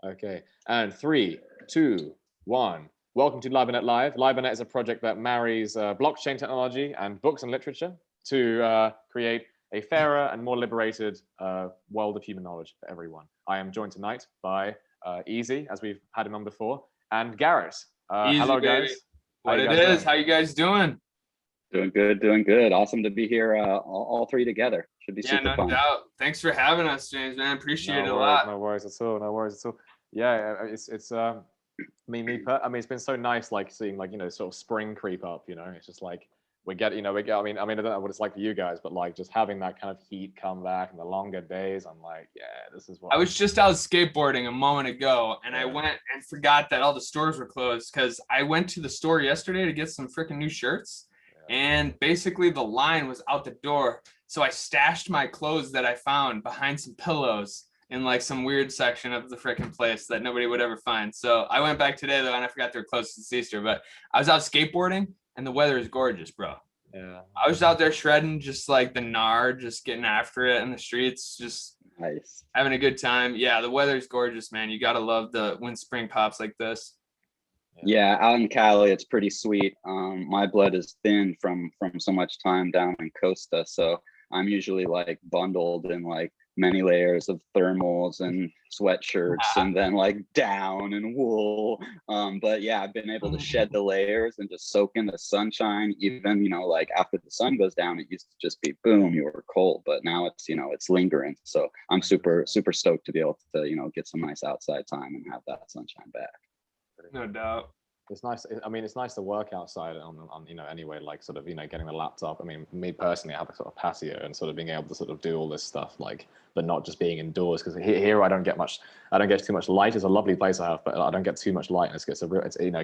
Okay, and 3, 2, 1. Welcome to LibernetLIVE. Libernet is a project that marries blockchain technology and books and literature to create a fairer and more liberated world of human knowledge for everyone. I am joined tonight by Easy, as we've had him on before, and Garrett. Easy, hello, baby. guys. What it is? How you guys doing? Doing good, doing good. Awesome to be here, all thrry together. Should be super fun. No doubt. Thanks for having us, James, man. Appreciate it a lot. lot. No worries at all. No worries at all. Yeah, it's I mean, it's been so nice, like seeing like sort of spring creep up. It's just like we get. I mean, I don't know what it's like for you guys, but like just having that kind of heat come back and the longer days, I'm like, yeah, this is what. I was just out skateboarding a moment ago, and I went and forgot that all the stores were closed because I went to the store yesterday to get some freaking new shirts, and basically the line was out the door. So I stashed my clothes that I found behind some pillows in like some weird section of the freaking place that nobody would ever find. So I went back today though, and I forgot they were closed since Easter, but I was out skateboarding and the weather is gorgeous, bro. Yeah. I was out there shredding, just like the gnar, just getting after it in the streets, just nice, having a good time. Yeah, the weather's gorgeous, man. You gotta love when spring pops like this. Yeah, out in Cali, it's pretty sweet. My blood is thin from so much time down in Costa, so I'm usually like bundled in like many layers of thermals and sweatshirts and then like down and wool. But yeah, I've been able to shed the layers and just soak in the sunshine. Even, like after the sun goes down, it used to just be boom, you were cold, but now it's, it's lingering. So I'm super stoked to be able to, get some nice outside time and have that sunshine back. No doubt. It's nice. I mean, it's nice to work outside on anyway, like sort of, getting the laptop. I mean, me personally, I have a sort of patio and sort of being able to sort of do all this stuff, like, but not just being indoors, because here I don't get too much light. It's a lovely place I have, but I don't get too much light, and it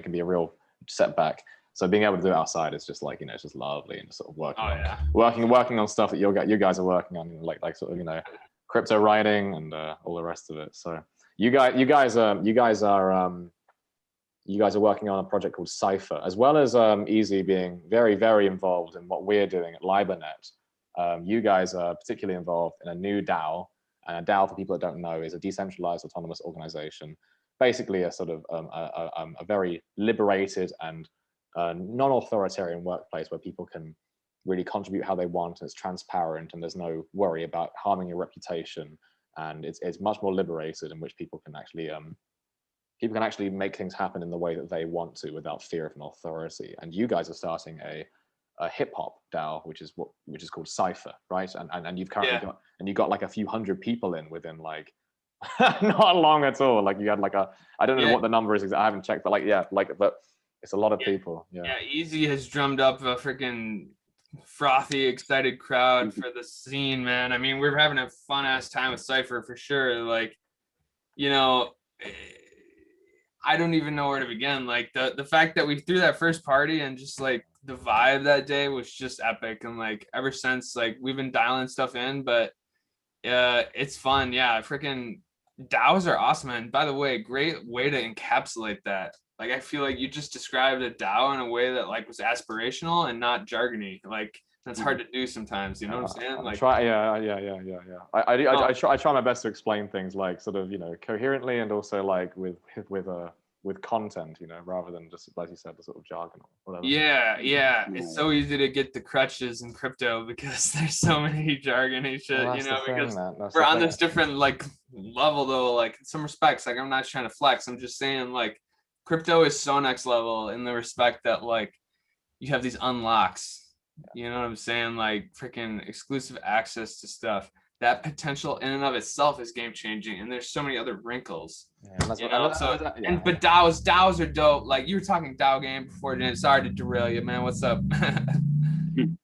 can be a real setback. So being able to do it outside is just like, it's just lovely, and just sort of working on stuff that you guys are working on, like sort of, crypto writing and all the rest of it. So you guys are working on a project called Cipher, as well as Easy being very, very involved in what we're doing at Libernet. You guys are particularly involved in a new DAO, and a DAO, for people that don't know, is a decentralized autonomous organization, basically a sort of a very liberated and non-authoritarian workplace where people can really contribute how they want, and it's transparent, and there's no worry about harming your reputation, and it's much more liberated, in which people can actually make things happen in the way that they want to without fear of an authority. And you guys are starting a hip hop DAO, which is called Cipher, right? And you've currently got like a few hundred people in within like not long at all. Like you had like I don't know what the number is. I haven't checked, but but it's a lot of people. Yeah, Easy has drummed up a freaking frothy, excited crowd for the scene, man. I mean, we're having a fun ass time with Cipher for sure. Like, I don't even know where to begin. Like the fact that we threw that first party and just like the vibe that day was just epic. And like ever since, like we've been dialing stuff in, but it's fun. Yeah, freaking DAOs are awesome. And by the way, great way to encapsulate that. Like I feel like you just described a DAO in a way that like was aspirational and not jargony. Like that's hard to do sometimes, you know what I'm saying? Like I try my best to explain things like sort of coherently, and also like with content, rather than just, as you said, the sort of jargon or whatever. Yeah. It's so easy to get the crutches in crypto because there's so many jargony shit, because we're on this different like level though, like in some respects. Like I'm not trying to flex. I'm just saying like crypto is so next level in the respect that like you have these unlocks. You know what I'm saying? Like freaking exclusive access to stuff. That potential in and of itself is game changing, and there's so many other wrinkles. But DAOs are dope. Like you were talking DAO game before, James. Sorry to derail you, man. What's up?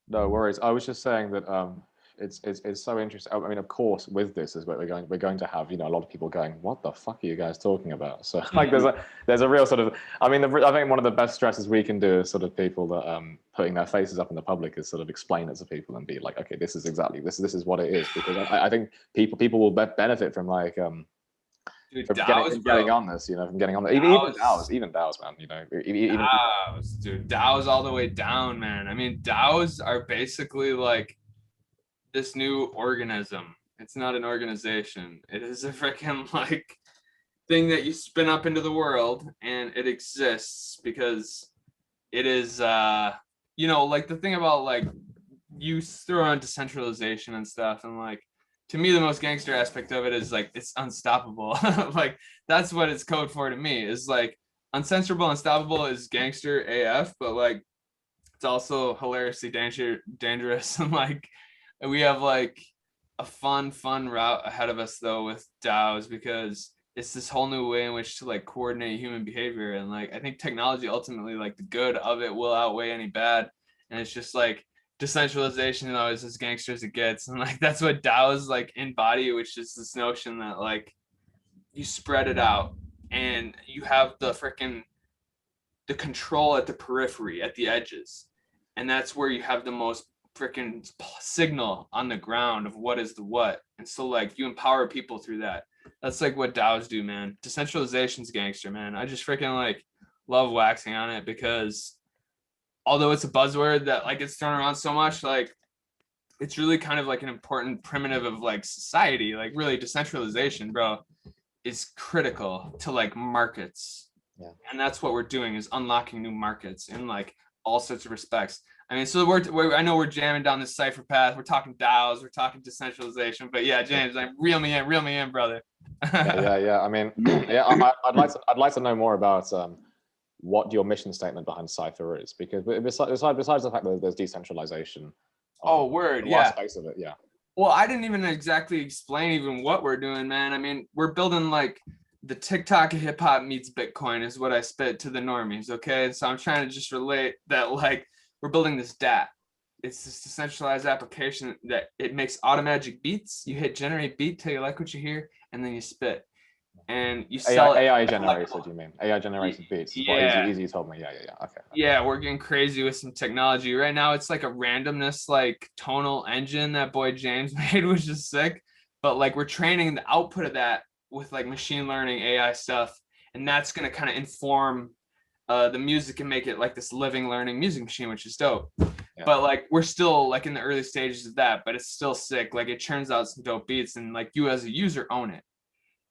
No worries. I was just saying that it's so interesting. I mean, of course, with this is where we're going to have a lot of people going, what the fuck are you guys talking about? So like there's a real sort of, I mean, I think one of the best stresses we can do is sort of people that putting their faces up in the public is sort of explain it to people and be like, okay, this is what it is, because I think people will benefit from like Dude, from DAOs, getting on this, from getting on even DAOs, man, even DAOs, dude, DAOs all the way down, man. I mean, DAOs are basically like this new organism. It's not an organization. It is a freaking like thing that you spin up into the world, and it exists because it is, you know, like the thing about like you throw on decentralization and stuff, and like to me the most gangster aspect of it is like it's unstoppable. Like that's what it's code for to me, is like uncensorable, unstoppable is gangster AF, but like it's also hilariously dangerous. And like we have like a fun route ahead of us though with DAOs, because it's this whole new way in which to like coordinate human behavior. And like I think technology ultimately, like the good of it will outweigh any bad, and it's just like decentralization, you know, is as gangster as it gets. And like that's what DAOs like embody, which is this notion that like you spread it out and you have the control at the periphery, at the edges, and that's where you have the most freaking signal on the ground of what is the what. And so like you empower people through that. That's like what DAOs do, man. Decentralization's gangster, man. I just freaking like love waxing on it, because although it's a buzzword that like gets thrown around so much, like it's really kind of like an important primitive of like society. Like really decentralization, bro, is critical to like markets. Yeah. And that's what we're doing, is unlocking new markets in like all sorts of respects. I mean, so I know we're jamming down this Cipher path. We're talking DAOs, we're talking decentralization, but yeah, James, like reel me in, brother. yeah. I mean, yeah, I'd like to know more about what your mission statement behind Cipher is, because besides the fact that there's decentralization. Word, yeah. Space of it, yeah. Well, I didn't even exactly explain even what we're doing, man. I mean, we're building like the TikTok of hip hop meets Bitcoin is what I spit to the normies. Okay. So I'm trying to just relate that like we're building this DApp. It's this decentralized application that it makes automatic beats. You hit generate beat till you like what you hear, and then you spit. And you sell AI generated, you mean? AI generated beats. Yeah. Easy told me. Yeah. Okay. Yeah, we're getting crazy with some technology. Right now it's like a randomness, like tonal engine that boy James made, which is sick. But like we're training the output of that with like machine learning AI stuff, and that's gonna kind of inform the music and make it like this living learning music machine, which is dope. Yeah. But like we're still like in the early stages of that, but it's still sick. Like it churns out some dope beats, and like you as a user own it,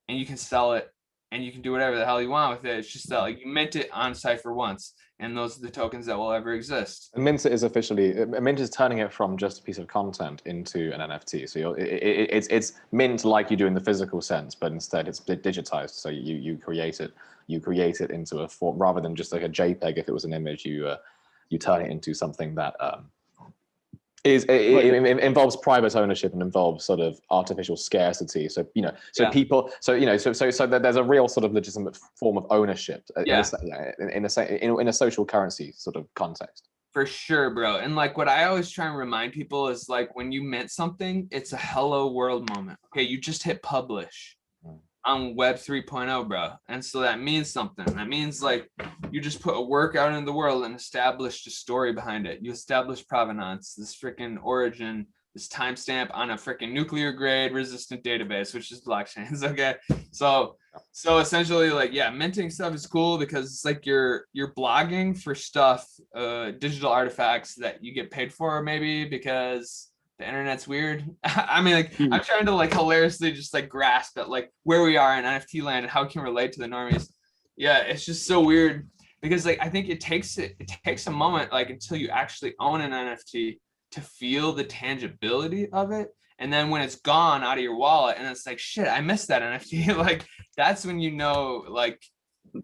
and you can sell it, and you can do whatever the hell you want with it. It's just that like you mint it on Cipher once, and those are the tokens that will ever exist. And Mint is turning it from just a piece of content into an NFT. So it's Mint like you do in the physical sense, but instead it's digitized. So you create it into a form, rather than just like a JPEG. If it was an image, you turn it into something that involves private ownership and involves sort of artificial scarcity. So people, so there's a real sort of legitimate form of ownership in a social currency sort of context. For sure, bro. And like what I always try and remind people is like when you mint something, it's a hello world moment. Okay, you just hit publish on Web 3.0, bro. And so that means something. That means like you just put a work out into the world and established a story behind it. You establish provenance, this freaking origin, this timestamp on a freaking nuclear grade resistant database, which is blockchains. Okay. So essentially like, yeah, minting stuff is cool because it's like you're blogging for stuff, digital artifacts that you get paid for, maybe because the internet's weird. I mean, like I'm trying to like hilariously just like grasp at like where we are in NFT land and how it can relate to the normies. Yeah, it's just so weird because like I think it takes a moment like until you actually own an NFT to feel the tangibility of it. And then when it's gone out of your wallet and it's like, shit, I missed that NFT. Like that's when you know like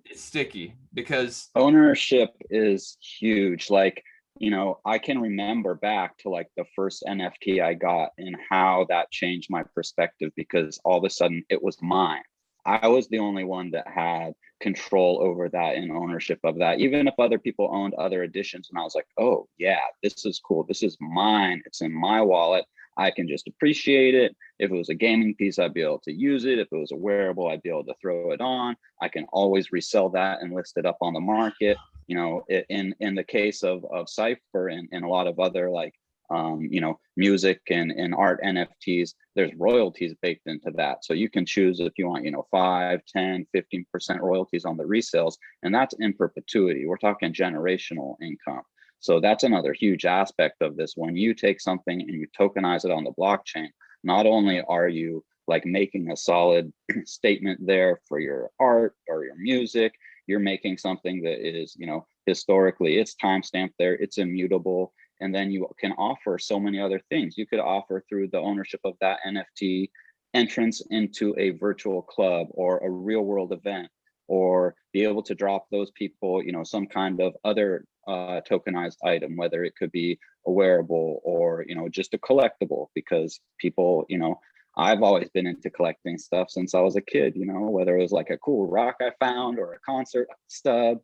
it's sticky, because ownership is huge. Like, you know, I can remember back to like the first NFT I got and how that changed my perspective, because all of a sudden it was mine. I was the only one that had control over that and ownership of that, even if other people owned other editions. And I was like, oh yeah, this is cool. This is mine. It's in my wallet. I can just appreciate it. If it was a gaming piece, I'd be able to use it. If it was a wearable, I'd be able to throw it on. I can always resell that and list it up on the market. You know, in the case of Cipher and a lot of other like, you know, music and art NFTs, there's royalties baked into that. So you can choose if you want, you know, 5, 10, 15% royalties on the resales, and that's in perpetuity. We're talking generational income. So that's another huge aspect of this. When you take something and you tokenize it on the blockchain, not only are you like making a solid statement there for your art or your music. You're making something that is, you know, historically it's timestamped there, it's immutable. And then you can offer so many other things. You could offer through the ownership of that NFT entrance into a virtual club or a real world event, or be able to drop those people, you know, some kind of other tokenized item, whether it could be a wearable or, you know, just a collectible, because people, you know, I've always been into collecting stuff since I was a kid, you know, whether it was like a cool rock I found or a concert stub.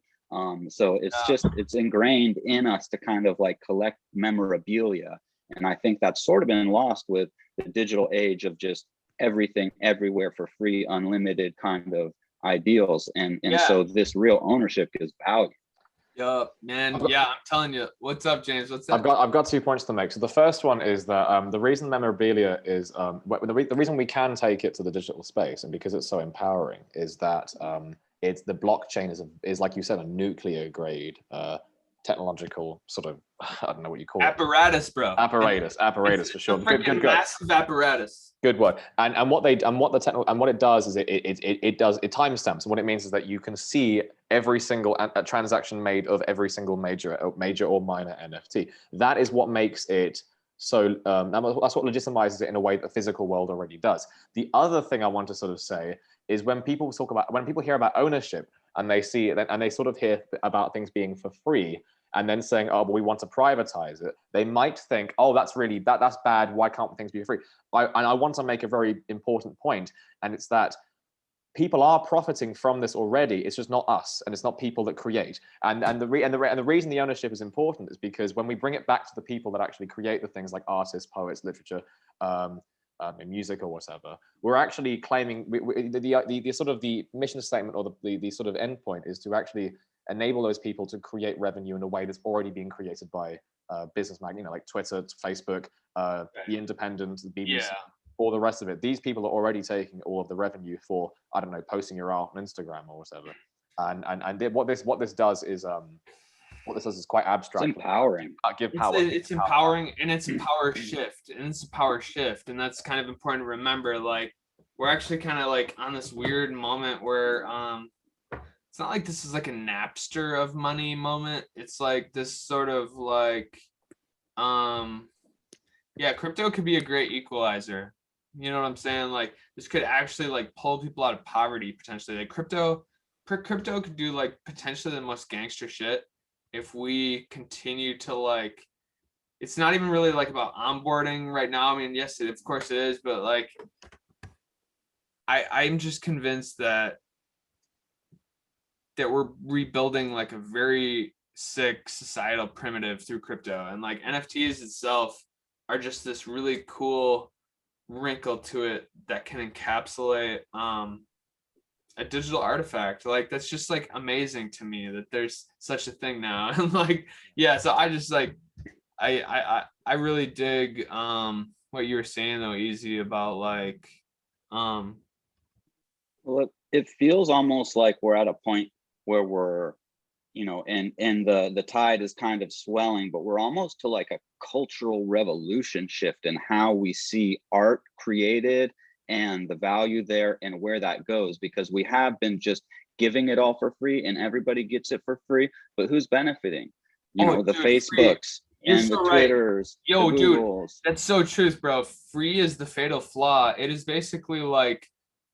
So it's just, it's ingrained in us to kind of like collect memorabilia. And I think that's sort of been lost with the digital age of just everything everywhere for free, unlimited kind of ideals. And so this real ownership is value. Yup, man. Yeah, I'm telling you. What's up, James? What's up? I've got 2 points to make. So the first one is that the reason memorabilia is the reason we can take it to the digital space, and because it's so empowering, is that it's the blockchain is like you said, a nuclear grade technological sort of, I don't know what you call apparatus, it. bro. Apparatus for sure. Good. Massive apparatus. Good word. And what it does is it timestamps. And what it means is that you can see every single transaction made of every single major or minor NFT. That is what makes it so. That's what legitimizes it in a way that the physical world already does. The other thing I want to sort of say is when people hear about ownership and they see it and they sort of hear about things being for free, and then saying, oh, but we want to privatize it, they might think, oh, that's bad. Why can't things be free? I want to make a very important point, and it's that people are profiting from this already. It's just not us, and it's not people that create. And the reason the ownership is important is because when we bring it back to the people that actually create the things like artists, poets, literature, music or whatever, we're actually claiming the sort of the mission statement or the sort of endpoint is to actually enable those people to create revenue in a way that's already being created by business magnates, like Twitter, Facebook, The Independent, the BBC, all the rest of it. These people are already taking all of the revenue for, I don't know, posting your art on Instagram or whatever. And what this does is quite abstract. It's empowering. Give power. It's empowering, and it's a power shift, and that's kind of important to remember. Like, we're actually kind of like on this weird moment where it's not like this is like a Napster of money moment. It's like this sort of like, crypto could be a great equalizer. You know what I'm saying? Like, this could actually like pull people out of poverty potentially. Like crypto could do like potentially the most gangster shit if we continue to like, it's not even really like about onboarding right now. I mean, yes, of course it is, but like, I'm just convinced that we're rebuilding like a very sick societal primitive through crypto, and like NFTs itself are just this really cool wrinkle to it that can encapsulate a digital artifact. Like, that's just like amazing to me that there's such a thing now. And like, yeah, so I just like I really dig what you were saying though, Easy, about like well, it feels almost like we're at a point where we're, you know, and the tide is kind of swelling, but we're almost to like a cultural revolution shift in how we see art created and the value there and where that goes, because we have been just giving it all for free and everybody gets it for free, but who's benefiting? You know, the Facebooks and the Twitters. Yo, dude, that's so truth, bro. Free is the fatal flaw. It is basically like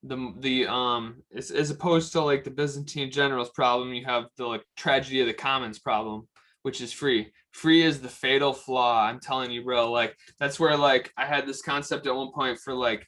as opposed to like the Byzantine generals problem, you have the like tragedy of the commons problem, which is free. Free is the fatal flaw. I'm telling you, bro. Like, that's where like I had this concept at one point for like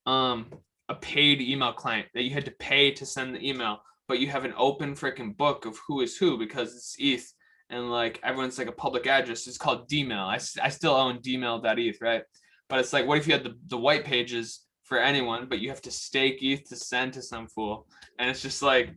a paid email client that you had to pay to send the email, but you have an open freaking book of who is who because it's ETH, and like everyone's like a public address. It's called Dmail. I still own Dmail.eth, right? But it's like, what if you had the white pages for anyone, but you have to stake ETH to send to some fool? And it's just like,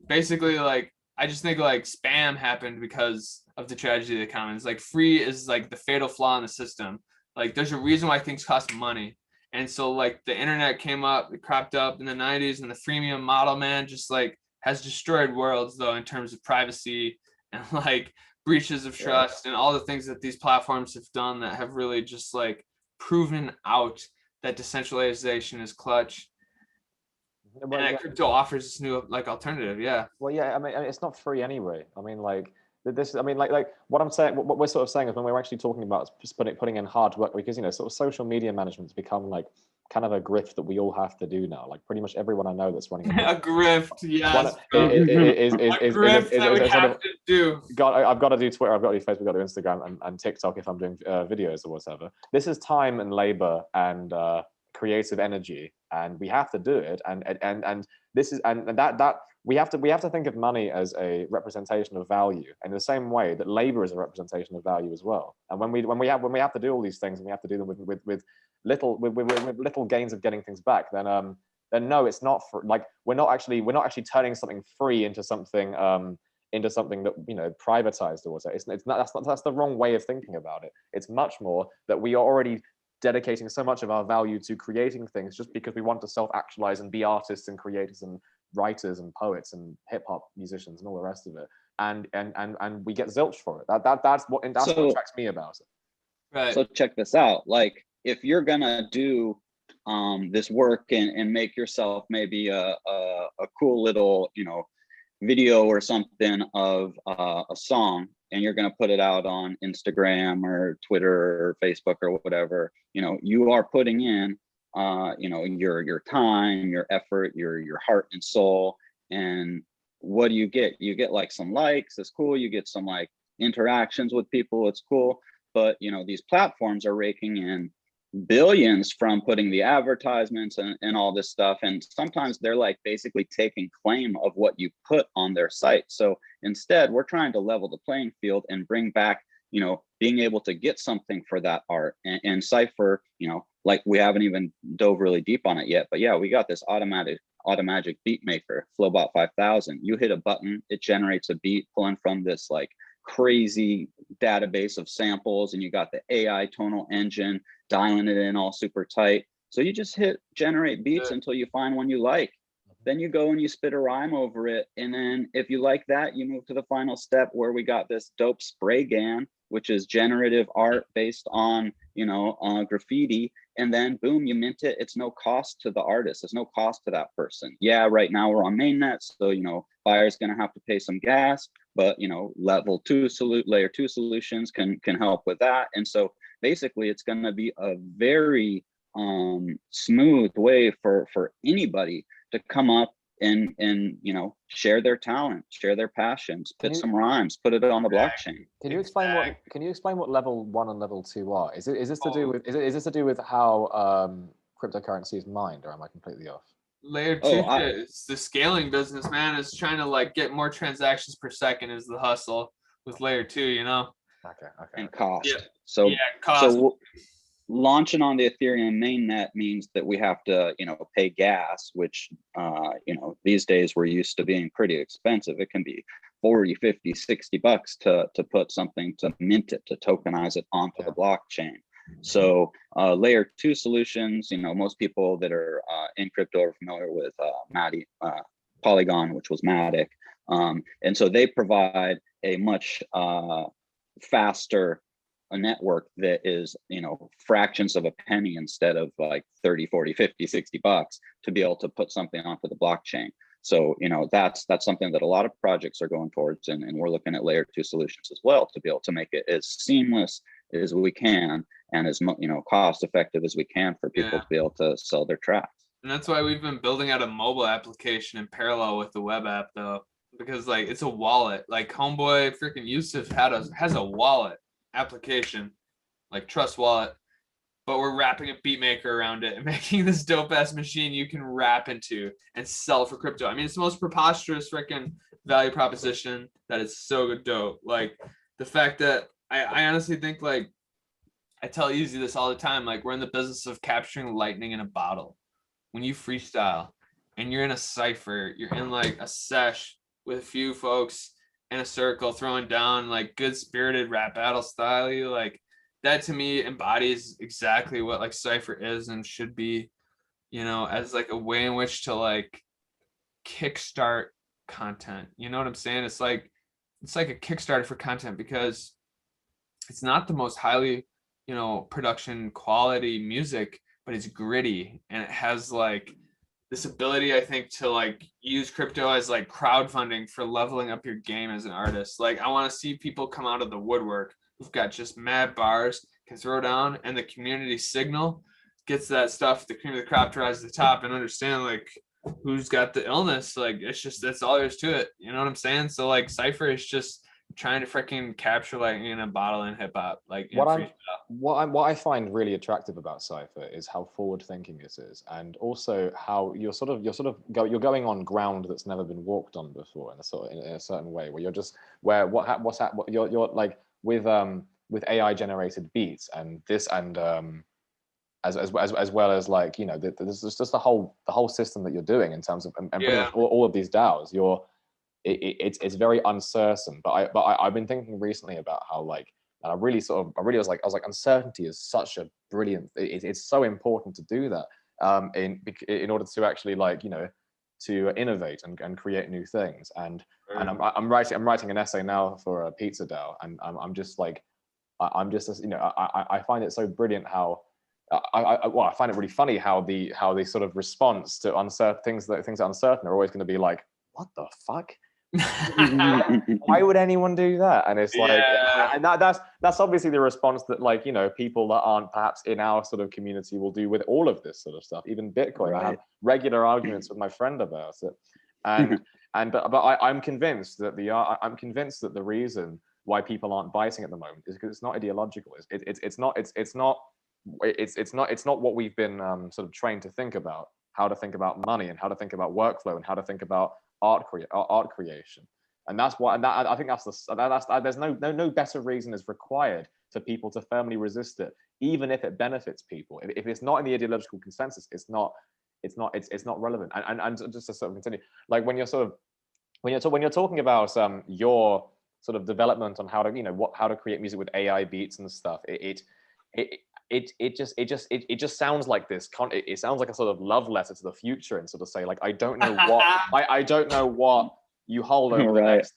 basically, like, I just think like spam happened because of the tragedy of the commons. Like, free is like the fatal flaw in the system. Like, there's a reason why things cost money. And so like the internet came up, it cropped up in the 90s, and the freemium model, man, just like has destroyed worlds though in terms of privacy and like breaches of trust and all the things that these platforms have done that have really just like proven out that decentralization is clutch. Well, and that crypto offers this new like alternative. Yeah. Well, yeah, I mean, it's not free anyway. I mean, like this. I mean, like what I'm saying, what we're sort of saying is when we're actually talking about just putting in hard work, because sort of social media management's become like kind of a grift that we we have to do now. Like pretty much everyone I know that's running a grift, yes. I've got to do Twitter, I've got to do Facebook, I've got to do Instagram and TikTok if I'm doing videos or whatever. This is time and labor and creative energy, and we have to do it. And this is and that we have to think of money as a representation of value, in the same way that labor is a representation of value as well. And when we have to do all these things, and we have to do them with little gains of getting things back, then no, it's not for, like we're not actually turning something free into something that privatized or whatever. That's the wrong way of thinking about it. It's much more that we are already dedicating so much of our value to creating things just because we want to self-actualize and be artists and creators and writers and poets and hip-hop musicians and all the rest of it, and we get zilch for it. That's what attracts me about it. Right. So check this out. Like, if you're gonna do this work and make yourself maybe a cool little video or something of a song, and you're going to put it out on Instagram or Twitter or Facebook or whatever, you are putting in your time, your effort, your heart and soul. And what do you get? You get like some likes, it's cool. You get some like interactions with people, it's cool. But these platforms are raking in billions from putting the advertisements and all this stuff, and sometimes they're like basically taking claim of what you put on their site. So instead, we're trying to level the playing field and bring back being able to get something for that art. And Cipher, like, we haven't even dove really deep on it yet, but yeah, we got this automatic beat maker, Flowbot 5000. You hit a button, it generates a beat pulling from this like crazy database of samples, and you got the AI tonal engine dialing it in all super tight. So you just hit generate beats until you find one you like. Then you go and you spit a rhyme over it. And then if you like that, you move to the final step where we got this dope spray GAN, which is generative art based on, graffiti. And then boom, you mint it. It's no cost to the artist. There's no cost to that person. Yeah, right now we're on mainnet. So, buyer's going to have to pay some gas, but, layer 2 solutions can help with that. And so basically it's going to be a very smooth way for anybody to come up and share their talent, share their passions, spit some rhymes, put it on the blockchain. Can you explain what level 1 and level 2 are? Is this to do with how cryptocurrency is mined, or am I completely off? Layer 2 it's the scaling business, man. Is trying to like get more transactions per second is the hustle with layer 2, Okay. And cost. Yeah. Cost. So launching on the Ethereum mainnet means that we have to, pay gas, which, these days we're used to being pretty expensive. It can be 40, 50, 60 bucks to put something, to mint it, to tokenize it onto the blockchain. So layer 2 solutions, most people that are in crypto are familiar with Polygon, which was Matic. And so they provide a much faster a network that is fractions of a penny instead of like 30, 40, 50, 60 bucks to be able to put something onto the blockchain. So that's something that a lot of projects are going towards, and we're looking at layer 2 solutions as well to be able to make it as seamless as we can and as cost effective as we can for people to be able to sell their tracks. And that's why we've been building out a mobile application in parallel with the web app, though, because like it's a wallet. Like homeboy freaking Yusuf has a wallet application, like Trust Wallet, but we're wrapping a beat maker around it and making this dope ass machine you can wrap into and sell for crypto. I mean, it's the most preposterous freaking value proposition that is so dope. Like the fact that I honestly think, like, I tell Easy this all the time, like, we're in the business of capturing lightning in a bottle. When you freestyle and you're in a cipher, you're in like a sesh with a few folks in a circle throwing down like good spirited rap battle style, like that to me embodies exactly what like Cipher is and should be, as like a way in which to like kickstart content. You know what I'm saying? It's like a Kickstarter for content, because it's not the most highly production quality music, but it's gritty, and it has like this ability, I think, to like use crypto as like crowdfunding for leveling up your game as an artist. Like I want to see people come out of the woodwork who've got just mad bars, can throw down, and the community signal gets that stuff, the cream of the crop to rise to the top, and understand like who's got the illness. Like it's just, that's all there is to it. You know what I'm saying? So like Cipher is just trying to freaking capture like in a bottle in hip hop. Like what I find really attractive about Cipher is how forward thinking it is, and also how you're going on ground that's never been walked on before in a certain way, where you're just you're like with AI generated beats and this, and as well as like, you know, there's just the whole system that you're doing in terms of and pretty much all of these DAOs. It's very uncertain, but I've been thinking recently about how like, and I really was like uncertainty is such a brilliant, it's so important to do that in order to actually, like, you know, to innovate and create new things. And I'm writing an essay now for a pizza DAO, and I'm just like, you know, I find it so brilliant how I find it really funny how the sort of response to uncertain things that are uncertain are always going to be like, what the fuck? Why would anyone do that? And it's like, and that's obviously the response that, like, you know, people that aren't perhaps in our sort of community will do with all of this sort of stuff, even Bitcoin. Right. I have regular arguments with my friend about it, and but I'm convinced that the reason why people aren't biting at the moment is because it's not ideological. It's not what we've been sort of trained to think about, how to think about money and how to think about workflow and how to think about art creation. And that's why, and I think there's no better reason is required for people to firmly resist it, even if it benefits people. If it's not in the ideological consensus, it's not relevant. And just to sort of continue, like when you're talking about your sort of development on how to, you know, how to create music with AI beats and stuff, it just sounds like this. It sounds like a sort of love letter to the future, and sort of say, like, I don't know what I don't know what you hold over the next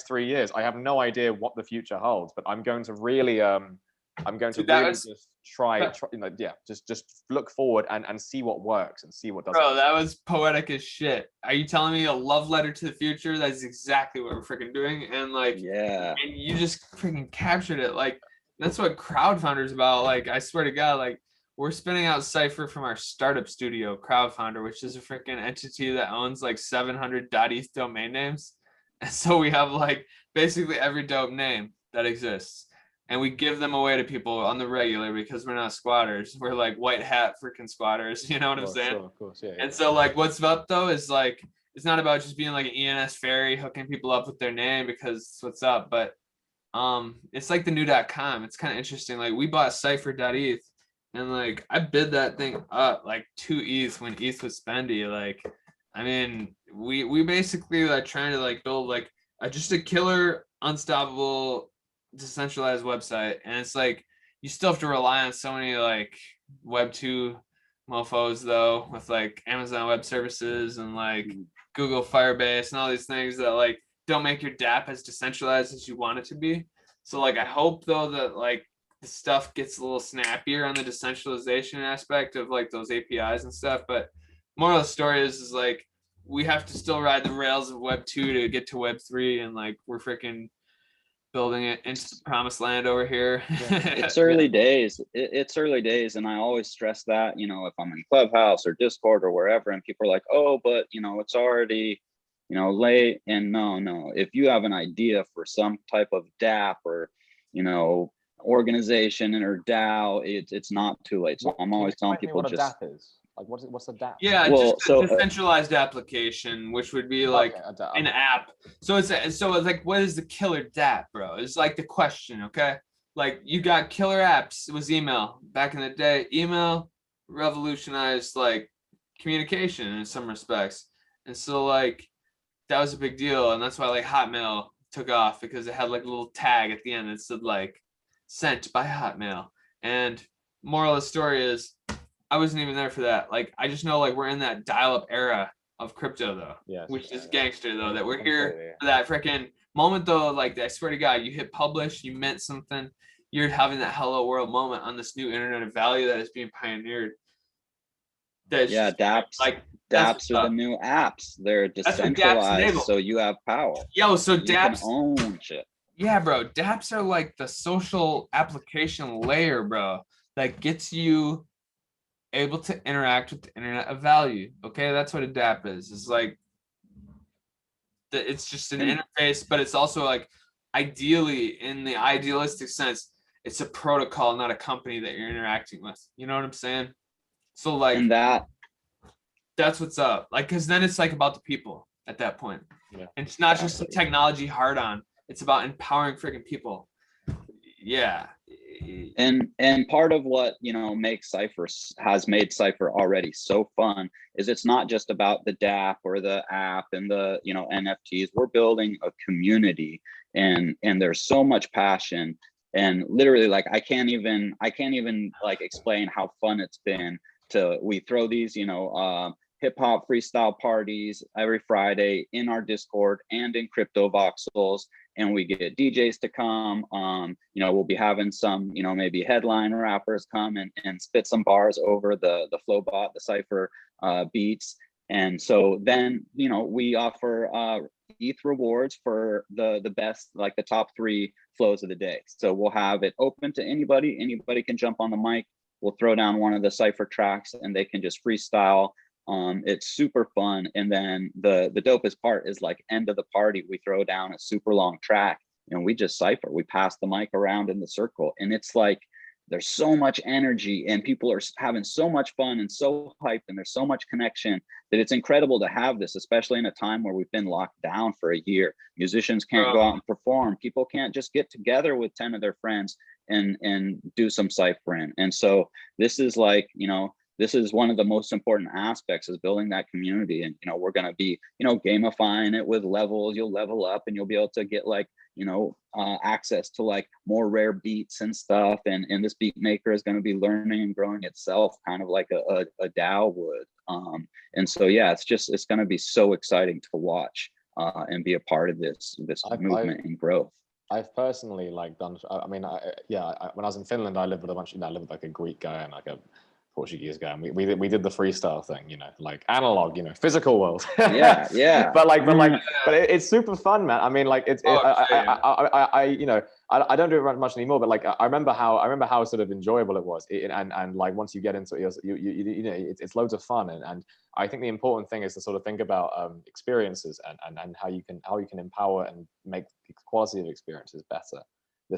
3 years. I have no idea what the future holds, but I'm going to really just try, you know, just look forward and see what works and see what doesn't. Bro, that was poetic as shit. Are you telling me a love letter to the future? That's exactly what we're freaking doing. And like, and you just freaking captured it. Like, that's what crowdfounder is about. Like, I swear to God, like, we're spinning out Cipher from our startup studio, Crowdfounder, which is a freaking entity that owns like 700 .eth domain names. And so we have like basically every dope name that exists. And we give them away to people on the regular because we're not squatters. We're like white hat freaking squatters. You know what I'm saying? Sure, of course, yeah. And so like what's up though is like, it's not about just being like an ENS fairy hooking people up with their name because it's what's up. But it's like the new.com. It's kind of interesting. Like we bought Cipher.eth and like I bid that thing up like 2 ETH when ETH was spendy. Like, I mean, we basically like trying to like build like just a killer, unstoppable, decentralized website. And it's like you still have to rely on so many like web 2 mofos though, with like Amazon Web Services and like Google Firebase and all these things that like don't make your dApp as decentralized as you want it to be. So like I hope though that like the stuff gets a little snappier on the decentralization aspect of like those APIs and stuff. But moral of the story is like we have to still ride the rails of web 2 to get to web 3, and like we're freaking building it into the promised land over here. It's early days. It's early days. And I always stress that, you know, if I'm in Clubhouse or Discord or wherever, and people are like, oh, but, you know, it's already, you know, late. And no, if you have an idea for some type of dApp or, you know, organization or DAO, it's not too late. So I'm always telling people what a dApp is. Like, what's a dApp? Yeah, well, just a decentralized application, which would be like an app. So it's like, what is the killer dApp, bro? It's like the question, okay? Like you got killer apps. It was email back in the day. Email revolutionized like communication in some respects, and so like that was a big deal, and that's why like Hotmail took off because it had like a little tag at the end that said like sent by Hotmail. And moral of the story is, I wasn't even there for that. Like, I just know like we're in that dial-up era of crypto though, which is gangster though, that we're here for that freaking moment though. Like, I swear to God, you hit publish, you mint something, you're having that hello world moment on this new internet of value that is being pioneered. That's dApps are the new apps. They're decentralized, so you have power. Yo, so you can own shit. Yeah, bro. dApps are like the social application layer, bro, that gets you able to interact with the internet of value. Okay, that's what a dApp is. It's like it's just an interface, but it's also like ideally, in the idealistic sense, it's a protocol, not a company that you're interacting with. You know what I'm saying? So like, and that's what's up. Like, because then it's like about the people at that point. Yeah. And it's not just a technology hard on. It's about empowering freaking people. Yeah. And part of what, you know, makes Cipher, has made Cipher already so fun, is it's not just about the dApp or the app and the, you know, NFTs. We're building a community, and there's so much passion, and literally, like, I can't even like explain how fun it's been we throw these, you know, hip hop freestyle parties every Friday in our Discord and in Crypto Voxels, and we get DJs to come. You know, we'll be having some, you know, maybe headline rappers come and spit some bars over the Flowbot, the Cipher beats. And so then, you know, we offer ETH rewards for the best, like the top 3 flows of the day. So we'll have it open to anybody. Anybody can jump on the mic. We'll throw down one of the Cipher tracks and they can just freestyle. It's super fun. And then the dopest part is, like, end of the party, we throw down a super long track and we just Cipher. We pass the mic around in the circle, and it's like there's so much energy and people are having so much fun and so hyped, and there's so much connection that it's incredible to have this, especially in a time where we've been locked down for a year. Musicians can't go out and perform. People can't just get together with 10 of their friends and do some ciphering. And so this is, like, you know, this is one of the most important aspects, is building that community. And, you know, we're going to be, you know, gamifying it with levels. You'll level up and you'll be able to get, like, you know, access to, like, more rare beats and stuff. And this beat maker is going to be learning and growing itself, kind of like a DAO would. And so, yeah, it's going to be so exciting to watch and be a part of this movement and growth. I've personally, like, done, I mean, when I was in Finland, I lived with a bunch, you know, I lived with, like, a Greek guy and, like, a Portuguese guy, and we did the freestyle thing, you know, like analog, you know, physical world. yeah but it's super fun, man. I mean, like, it's I you know, I don't do it much anymore, but, like, I remember how sort of enjoyable it was, and like, once you get into it, you know, it's loads of fun, and I think the important thing is to sort of think about experiences and how you can empower and make the quality of experiences better. I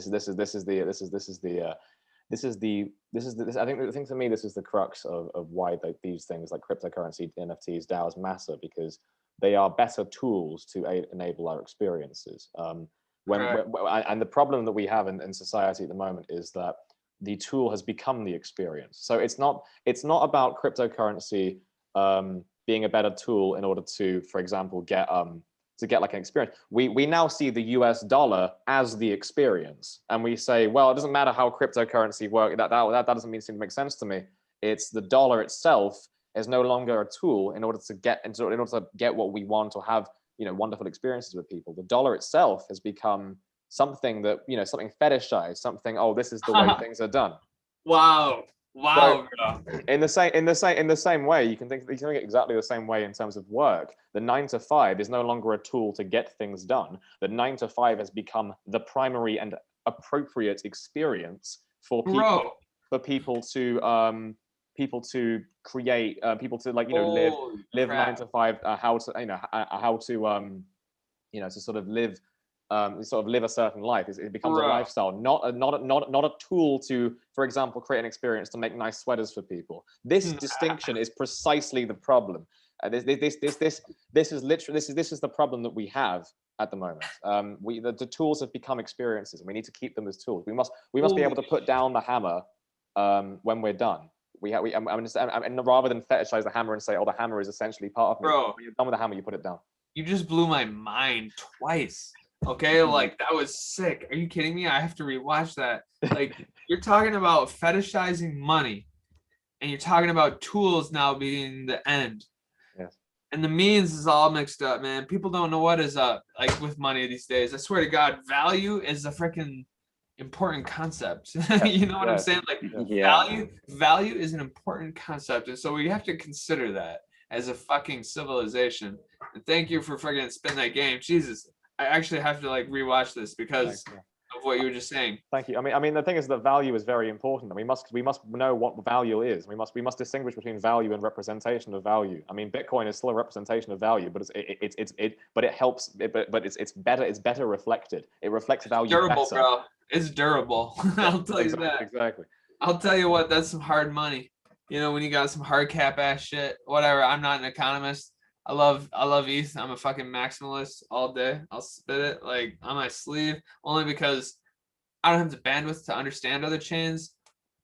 think for me, this is the crux of why these things like cryptocurrency, NFTs, DAOs matter, because they are better tools to enable our experiences. And the problem that we have in society at the moment is that the tool has become the experience. So it's not about cryptocurrency being a better tool in order to, for example, get like an experience. We now see the US dollar as the experience, and we say, well, it doesn't matter how cryptocurrency works. That doesn't seem to make sense to me. It's the dollar itself is no longer a tool in order to get what we want or have, you know, wonderful experiences with people. The dollar itself has become something that, you know, something fetishized, something, oh, this is the way things are done. Wow. So, in the same way, you can think exactly the same way in terms of work. The 9 to 5 is no longer a tool to get things done. The 9 to 5 has become the primary and appropriate experience for people to create, people to, like, you know, live 9 to 5, how to you know, to sort of live a certain life. It becomes a lifestyle, not a tool to, for example, create an experience to make nice sweaters for people. This distinction is precisely the problem. This is the problem that we have at the moment. The tools have become experiences, and we need to keep them as tools. We must be able to put down the hammer when we're done. And rather than fetishize the hammer and say, oh, the hammer is essentially part of me. When you're done with the hammer, you put it down. You just blew my mind twice. Okay, like, that was sick. Are you kidding me? I have to rewatch that. Like, you're talking about fetishizing money, and you're talking about tools now being the end. Yes. And the means is all mixed up, man. People don't know what is up, like, with money these days. I swear to God, value is a freaking important concept. Yeah, You know what I'm saying? Like value is an important concept, and so we have to consider that as a fucking civilization. And thank you for fucking spin that game. Jesus, I actually have to like rewatch this because of what you were just saying. Thank you. I mean, the thing is that value is very important. We must know what value is. We must distinguish between value and representation of value. I mean, Bitcoin is still a representation of value, but it helps. But it's better reflected. It reflects value. Durable, better. bro. It's durable. I'll tell you that. Exactly. I'll tell you what. That's some hard money. You know, when you got some hard cap ass shit. Whatever. I'm not an economist. I love ETH. I'm a fucking maximalist all day. I'll spit it like on my sleeve only because I don't have the bandwidth to understand other chains.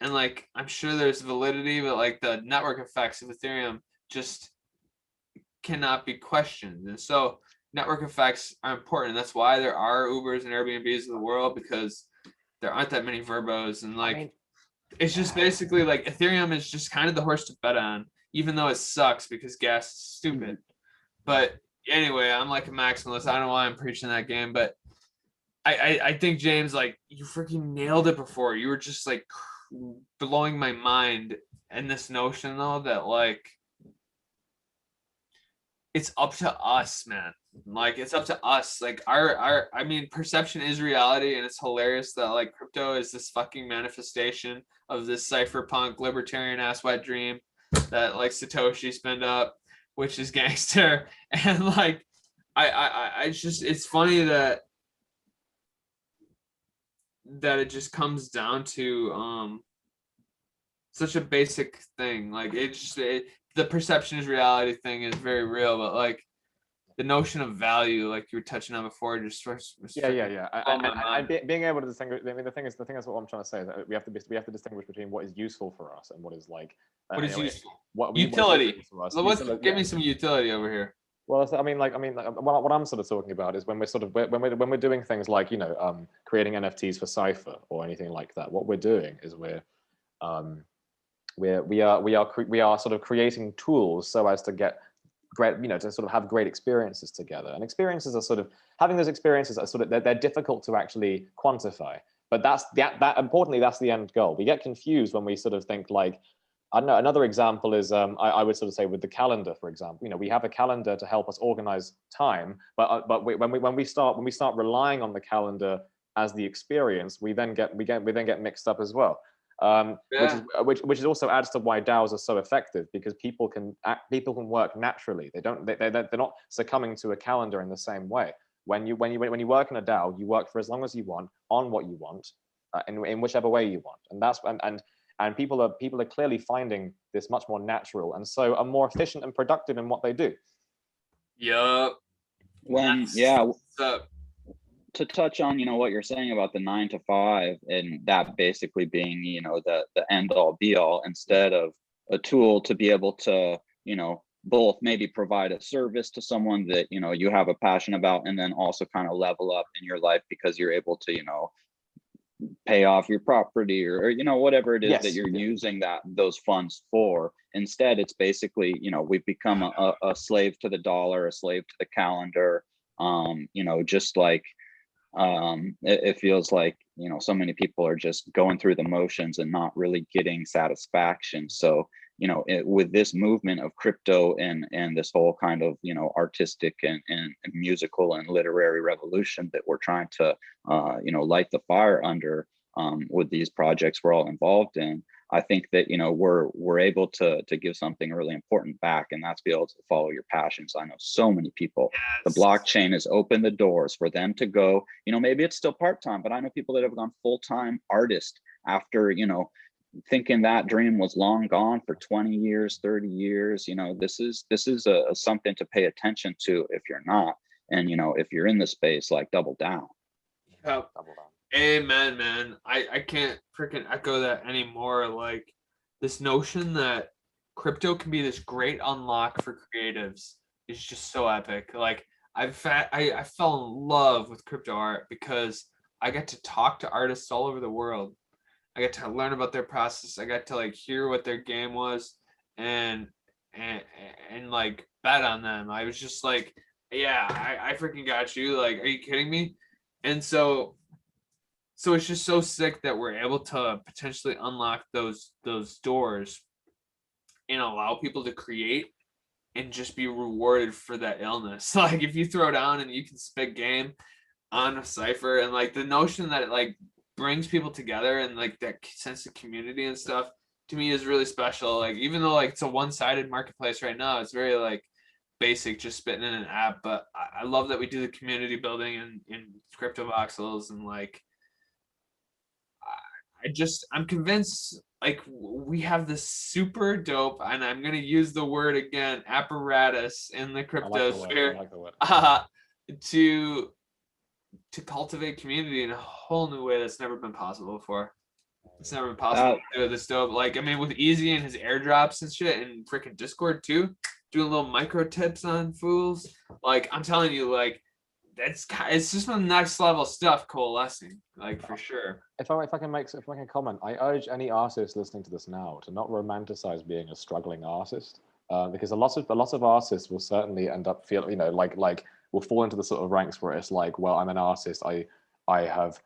And like, I'm sure there's validity, but like the network effects of Ethereum just cannot be questioned. And so network effects are important. That's why there are Ubers and Airbnbs in the world, because there aren't that many verbos. And like, it's just basically like Ethereum is just kind of the horse to bet on, even though it sucks because gas is stupid. But anyway, I'm like a maximalist. I don't know why I'm preaching that game, but I think, James, like, you freaking nailed it before. You were just like blowing my mind. And this notion though that like it's up to us, man. Like, it's up to us. Like I mean, perception is reality, and it's hilarious that like crypto is this fucking manifestation of this cypherpunk libertarian ass wet dream that like Satoshi spinned up, which is gangster. And like I just, it's funny that it just comes down to such a basic thing. Like the perception is reality thing is very real, but like the notion of value, like you were touching on before, just being able to distinguish. I mean, the thing is what I'm trying to say is that we have to distinguish between what is useful for us and what is like useful. Utility. Let's give me some utility over here. Well, I mean, what I'm sort of talking about is when we're doing things like, you know, creating NFTs for Cipher or anything like that. What we're doing is we are sort of creating tools so as to get great, you know, to sort of have great experiences together. And experiences are sort of, having those experiences are sort of, they're difficult to actually quantify. But that's importantly, that's the end goal. We get confused when we sort of think like, I don't know, another example is, I would sort of say with the calendar, for example, you know, we have a calendar to help us organize time, but when we start relying on the calendar as the experience, we then get mixed up as well. Which also adds to why DAOs are so effective, because people can work naturally. They're not succumbing to a calendar in the same way. When you work in a DAO, you work for as long as you want, on what you want, in whichever way you want, and people are clearly finding this much more natural, and so are more efficient and productive in what they do. Yup. To touch on, you know, what you're saying about the 9 to 5 and that basically being, you know, the end all be all, instead of a tool to be able to, you know, both maybe provide a service to someone that, you know, you have a passion about, and then also kind of level up in your life because you're able to, you know, pay off your property or you know, whatever it is that you're using those funds for. Instead, it's basically, you know, we've become a slave to the dollar, a slave to the calendar. You know, just like it feels like, you know, so many people are just going through the motions and not really getting satisfaction. So, you know, with this movement of crypto and this whole kind of, you know, artistic and musical and literary revolution that we're trying to, you know, light the fire under with these projects we're all involved in, I think that, you know, we're able to give something really important back, and that's be able to follow your passions. I know so many people, the blockchain has opened the doors for them to go, you know, maybe it's still part-time, but I know people that have gone full-time artist after, you know, thinking that dream was long gone for 20 years, 30 years. You know, this is a something to pay attention to if you're not. And, you know, if you're in the space, like, double down. Double down. Amen, man. I can't freaking echo that anymore. Like, this notion that crypto can be this great unlock for creatives is just so epic. Like, I fell in love with crypto art because I get to talk to artists all over the world. I got to learn about their process. I got to like hear what their game was and like bet on them. I was just like, yeah, I freaking got you. Like, are you kidding me? And so So it's just so sick that we're able to potentially unlock those doors and allow people to create and just be rewarded for that illness. Like if you throw down and you can spit game on a Cipher, and like the notion that it like brings people together and like that sense of community and stuff, to me is really special. Like even though like it's a one-sided marketplace right now, it's very like basic, just spitting in an app. But I love that we do the community building in crypto voxels, and like I'm convinced like we have this super dope, and I'm gonna use the word again, apparatus in the crypto sphere to cultivate community in a whole new way that's never been possible before. It's never been possible to do this dope. Like I mean, with Easy and his airdrops and shit, and freaking Discord too, doing little micro tips on fools. Like I'm telling you, like it's just the next level stuff coalescing, like for sure. If I can comment, I urge any artist listening to this now to not romanticize being a struggling artist, because a lot of artists will certainly end up feeling, you know, like will fall into the sort of ranks where it's like, well, I'm an artist, I have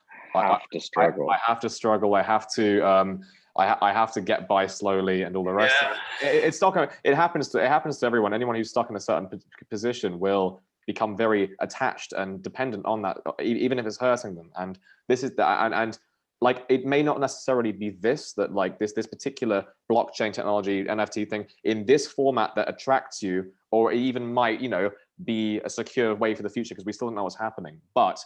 to struggle. I have to struggle. I have to get by slowly and all the rest. Yeah. It's not going. It happens to everyone. Anyone who's stuck in a certain position will become very attached and dependent on that, even if it's hurting them. And this is and like it may not necessarily be this particular blockchain technology NFT thing in this format that attracts you, or even might, you know, be a secure way for the future, because we still don't know what's happening. But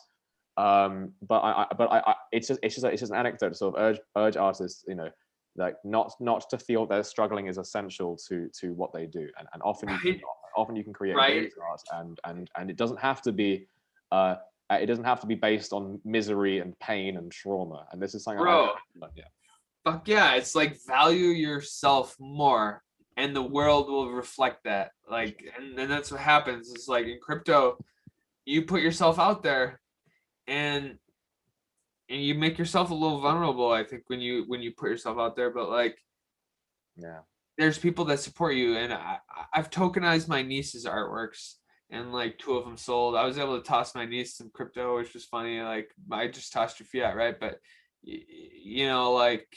it's just an anecdote to sort of urge artists, you know, like not to feel their struggling is essential to what they do, and often you can create great art, and it doesn't have to be based on misery and pain and trauma. And this is something, fuck yeah, it's like value yourself more, and the world will reflect that. Like, and that's what happens. It's like in crypto, you put yourself out there, and you make yourself a little vulnerable, I think, when you put yourself out there. But like, yeah, there's people that support you, and I've tokenized my niece's artworks, and like 2 of them sold. I was able to toss my niece some crypto, which was funny. Like I just tossed her fiat, right? But you know, like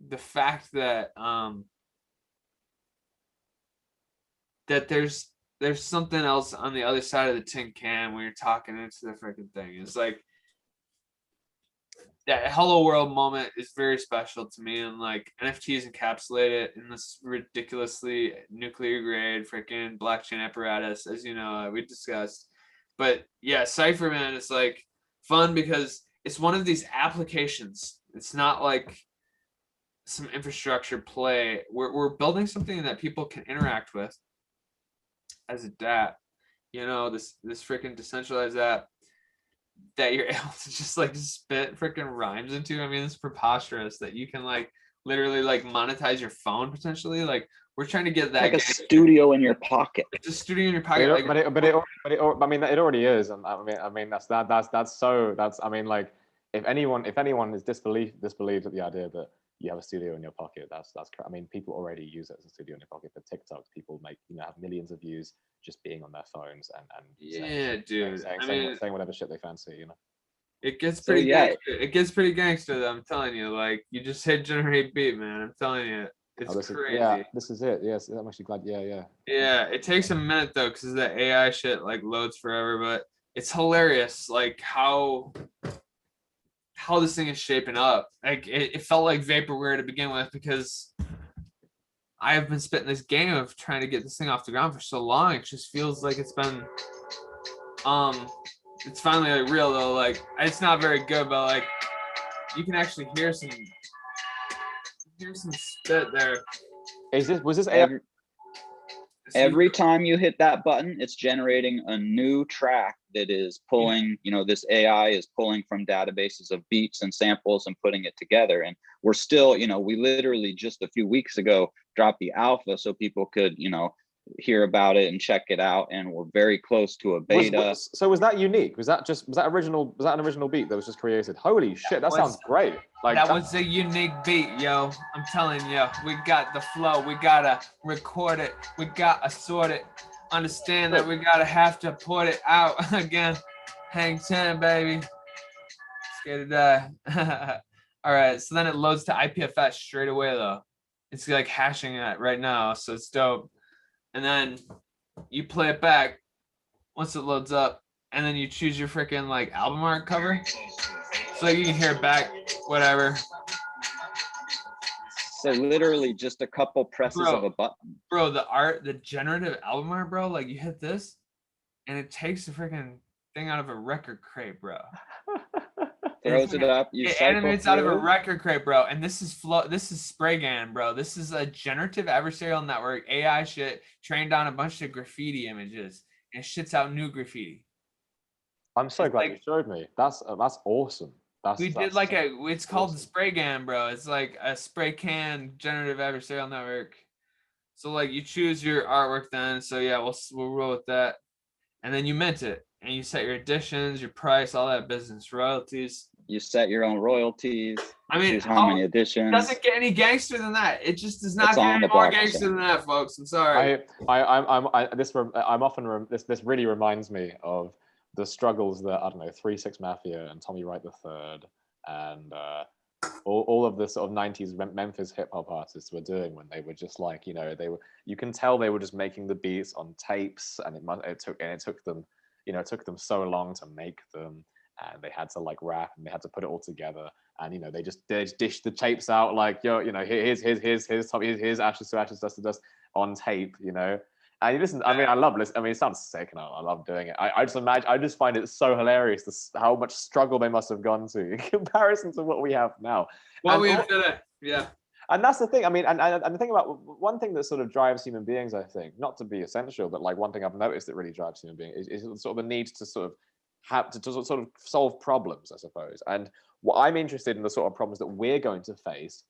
the fact that that there's something else on the other side of the tin can when you're talking into the freaking thing. It's like that hello world moment is very special to me, and like NFTs encapsulate it in this ridiculously nuclear grade freaking blockchain apparatus, as you know, we discussed. But yeah, Cipher, man, it's like fun because it's one of these applications. It's not like some infrastructure play. We're building something that people can interact with as a DApp, you know, this freaking decentralized app that you're able to just like spit freaking rhymes into. I mean, it's preposterous that you can like literally like monetize your phone potentially. Like we're trying to get that like a studio in your pocket. It's a studio in your pocket. I mean, it already is. And I mean that's I mean, like if anyone is disbelieved at the idea that you have a studio in your pocket, that's I mean, people already use it as a studio in your pocket. For TikTok, people make, you know, have millions of views just being on their phones and saying whatever shit they fancy, you know. It gets pretty gangster. It gets pretty gangster though, I'm telling you. Like you just hit generate beat, man. I'm telling you. It's crazy. This is it. Yes, I'm actually glad. Yeah. Yeah, it takes a minute though, because the AI shit like loads forever, but it's hilarious like how this thing is shaping up. Like it felt like vaporware to begin with, because I have been spitting this game of trying to get this thing off the ground for so long. It just feels like it's been it's finally like real though. Like it's not very good, but like you can actually hear some spit there. Was this AI? Every time you hit that button, it's generating a new track that is pulling, you know, this AI is pulling from databases of beats and samples and putting it together. And we're still, you know, we literally just a few weeks ago dropped the alpha so people could, you know, hear about it and check it out. And we're very close to a beta. So was that unique? Was that an original beat that was just created? Holy shit, that sounds great. Like that was a unique beat, yo. I'm telling you, we got the flow. We gotta record it. We gotta sort it. Understand that we gotta have to put it out again. Hang 10, baby. Let's Created all right, so then it loads to IPFS straight away though. It's like hashing it right now, so it's dope. And then you play it back once it loads up, and then you choose your freaking like album art cover, so you can hear it back, whatever. So literally just a couple presses of a button. Bro, the generative album art, bro, like you hit this, and it takes the freaking thing out of a record crate, bro. Throws it up. It animates out of a record crate, bro. And this is Spraygan, bro. This is a generative adversarial network AI shit trained on a bunch of graffiti images, and shits out new graffiti. I'm so glad you showed me. That's awesome. It's called the Spraygan, bro. It's like a spray can generative adversarial network. So like you choose your artwork then. So yeah, we'll roll with that. And then you mint it, and you set your editions, your price, all that business, royalties. You set your own royalties. I mean, how many editions? It doesn't get any gangster than that. It just does not get any more gangster than that, folks. I'm sorry. This really reminds me of the struggles that, I don't know, 3-6 Mafia and Tommy Wright III and all of the sort of 90s Memphis hip hop artists were doing when they were just like, you can tell they were just making the beats on tapes, and it took them so long to make them, and they had to like rap, and they had to put it all together, and they just dish the tapes out like, here's ashes to ashes, dust to dust on tape, And you listen, I mean, I love listening. I mean, it sounds sick, and I love doing it. I just find it so hilarious how much struggle they must have gone to in comparison to what we have now. We have today, yeah. And that's the thing. I mean, and the thing about one thing that sort of drives human beings, I think, not to be essential, but like one thing I've noticed that really drives human beings is sort of the need to sort of have to sort of solve problems, I suppose. And what I'm interested in the sort of problems that we're going to face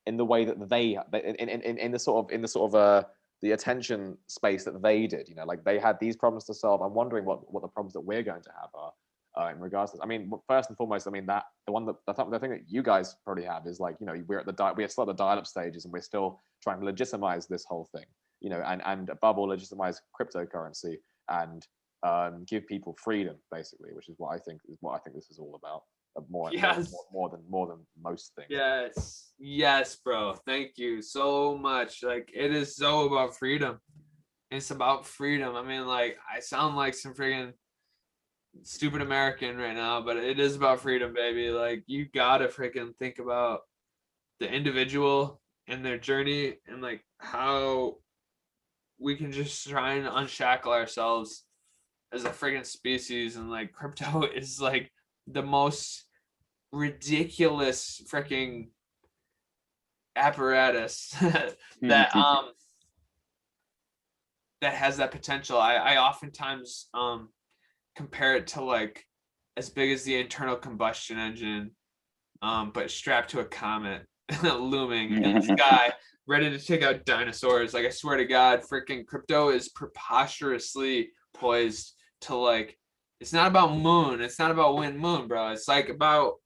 in the way that in the sort of the attention space that they did, like they had these problems to solve. I'm wondering what the problems that we're going to have are in regards to this. I mean, first and foremost, I mean, the thing that you guys probably have is like, we're still at the dial-up stages, and we're still trying to legitimize this whole thing, and above all, legitimize cryptocurrency and give people freedom, basically, which is what I think this is all about. More than most things. Yes, bro. Thank you so much. Like, it is so about freedom. It's about freedom. I mean, like, I sound like some friggin' stupid American right now, but it is about freedom, baby. Like, you gotta freaking think about the individual and their journey, and like how we can just try and unshackle ourselves as a friggin' species. And like, crypto is like the most ridiculous freaking apparatus that has that potential. I oftentimes compare it to like as big as the internal combustion engine, but strapped to a comet looming in the sky, ready to take out dinosaurs. Like, I swear to God, freaking crypto is preposterously poised to like, it's not about moon. It's not about win moon, bro. It's like about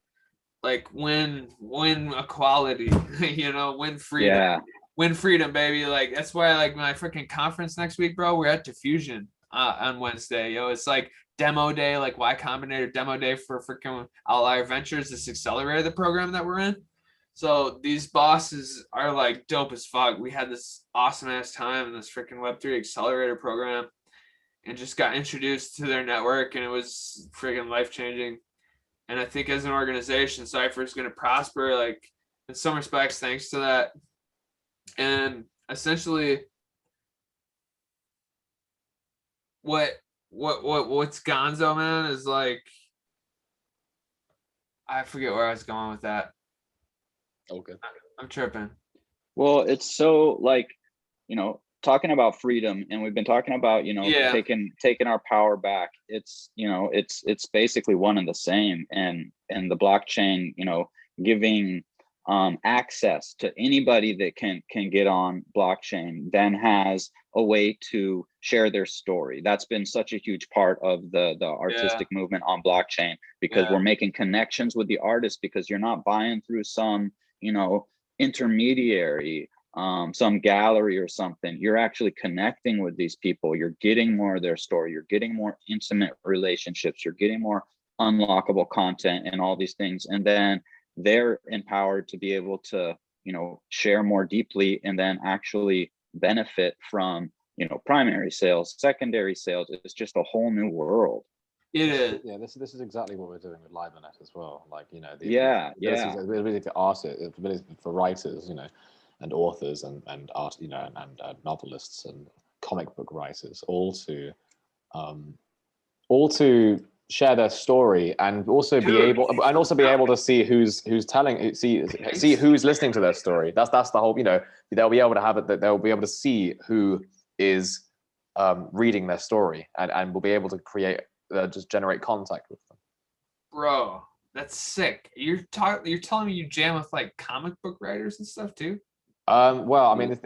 like win equality, win freedom. Yeah. Win freedom, baby. Like, that's why like my freaking conference next week, bro, we're at Diffusion on Wednesday. It's like demo day, like Y Combinator demo day for freaking Outlier Ventures, this accelerator, the program that we're in. So these bosses are like dope as fuck. We had this awesome ass time in this freaking Web3 accelerator program, and just got introduced to their network, and it was freaking life-changing. And I think as an organization, Cipher is going to prosper, like, in some respects, thanks to that. And essentially, what's gonzo, man, is like, I forget where I was going with that. Okay. I'm tripping. Well, it's so like, talking about freedom, and we've been talking about, taking our power back. It's, it's basically one and the same. And the blockchain, giving access to anybody that can get on blockchain, then has a way to share their story. That's been such a huge part of the artistic movement on blockchain, because we're making connections with the artists, because you're not buying through some, intermediary, some gallery or something. You're actually connecting with these people. You're getting more of their story. You're getting more intimate relationships. You're getting more unlockable content and all these things. And then they're empowered to be able to, you know, share more deeply and then actually benefit from, you know, primary sales, secondary sales. It's just a whole new world. It is. Yeah, this is exactly what we're doing with Libernet as well. Like, you know, the ability to artists, the ability for writers, you know, and authors and art, you know, and novelists and comic book writers, all to share their story and also be able to see who's telling, see who's listening to their story. That's the whole, you know, they'll be able to have it, that they'll be able to see who is reading their story, and will be able to create just generate contact with them. Bro, that's sick. You're telling me you jam with like comic book writers and stuff too? Well, I mean,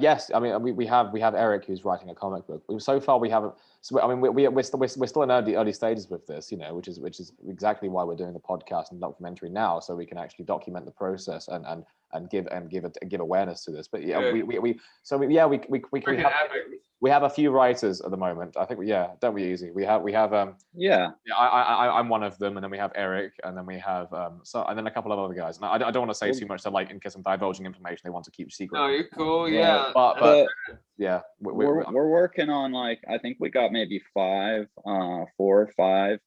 yes. I mean, we have Eric, who's writing a comic book. So far, we haven't. So, I mean, we're still in early stages with this, you know, which is exactly why we're doing the podcast and documentary now, so we can actually document the process and give awareness to this. But yeah, we have a few writers at the moment. I think don't be easy. We have I'm one of them, and then we have Eric, and then we have and then a couple of other guys. And I don't want to say too much, to like in case I'm divulging information they want to keep secret. No, you're cool. Yeah, but yeah, we're working on, like, I think we got maybe 4 or 5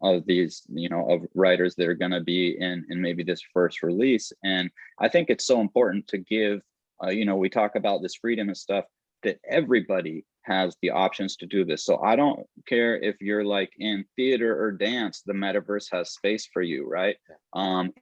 of these, you know, of writers that are going to be in maybe this first release. And I think it's so important to give, you know, we talk about this freedom and stuff, that everybody has the options to do this. So I don't care if you're like in theater or dance, the metaverse has space for you, right?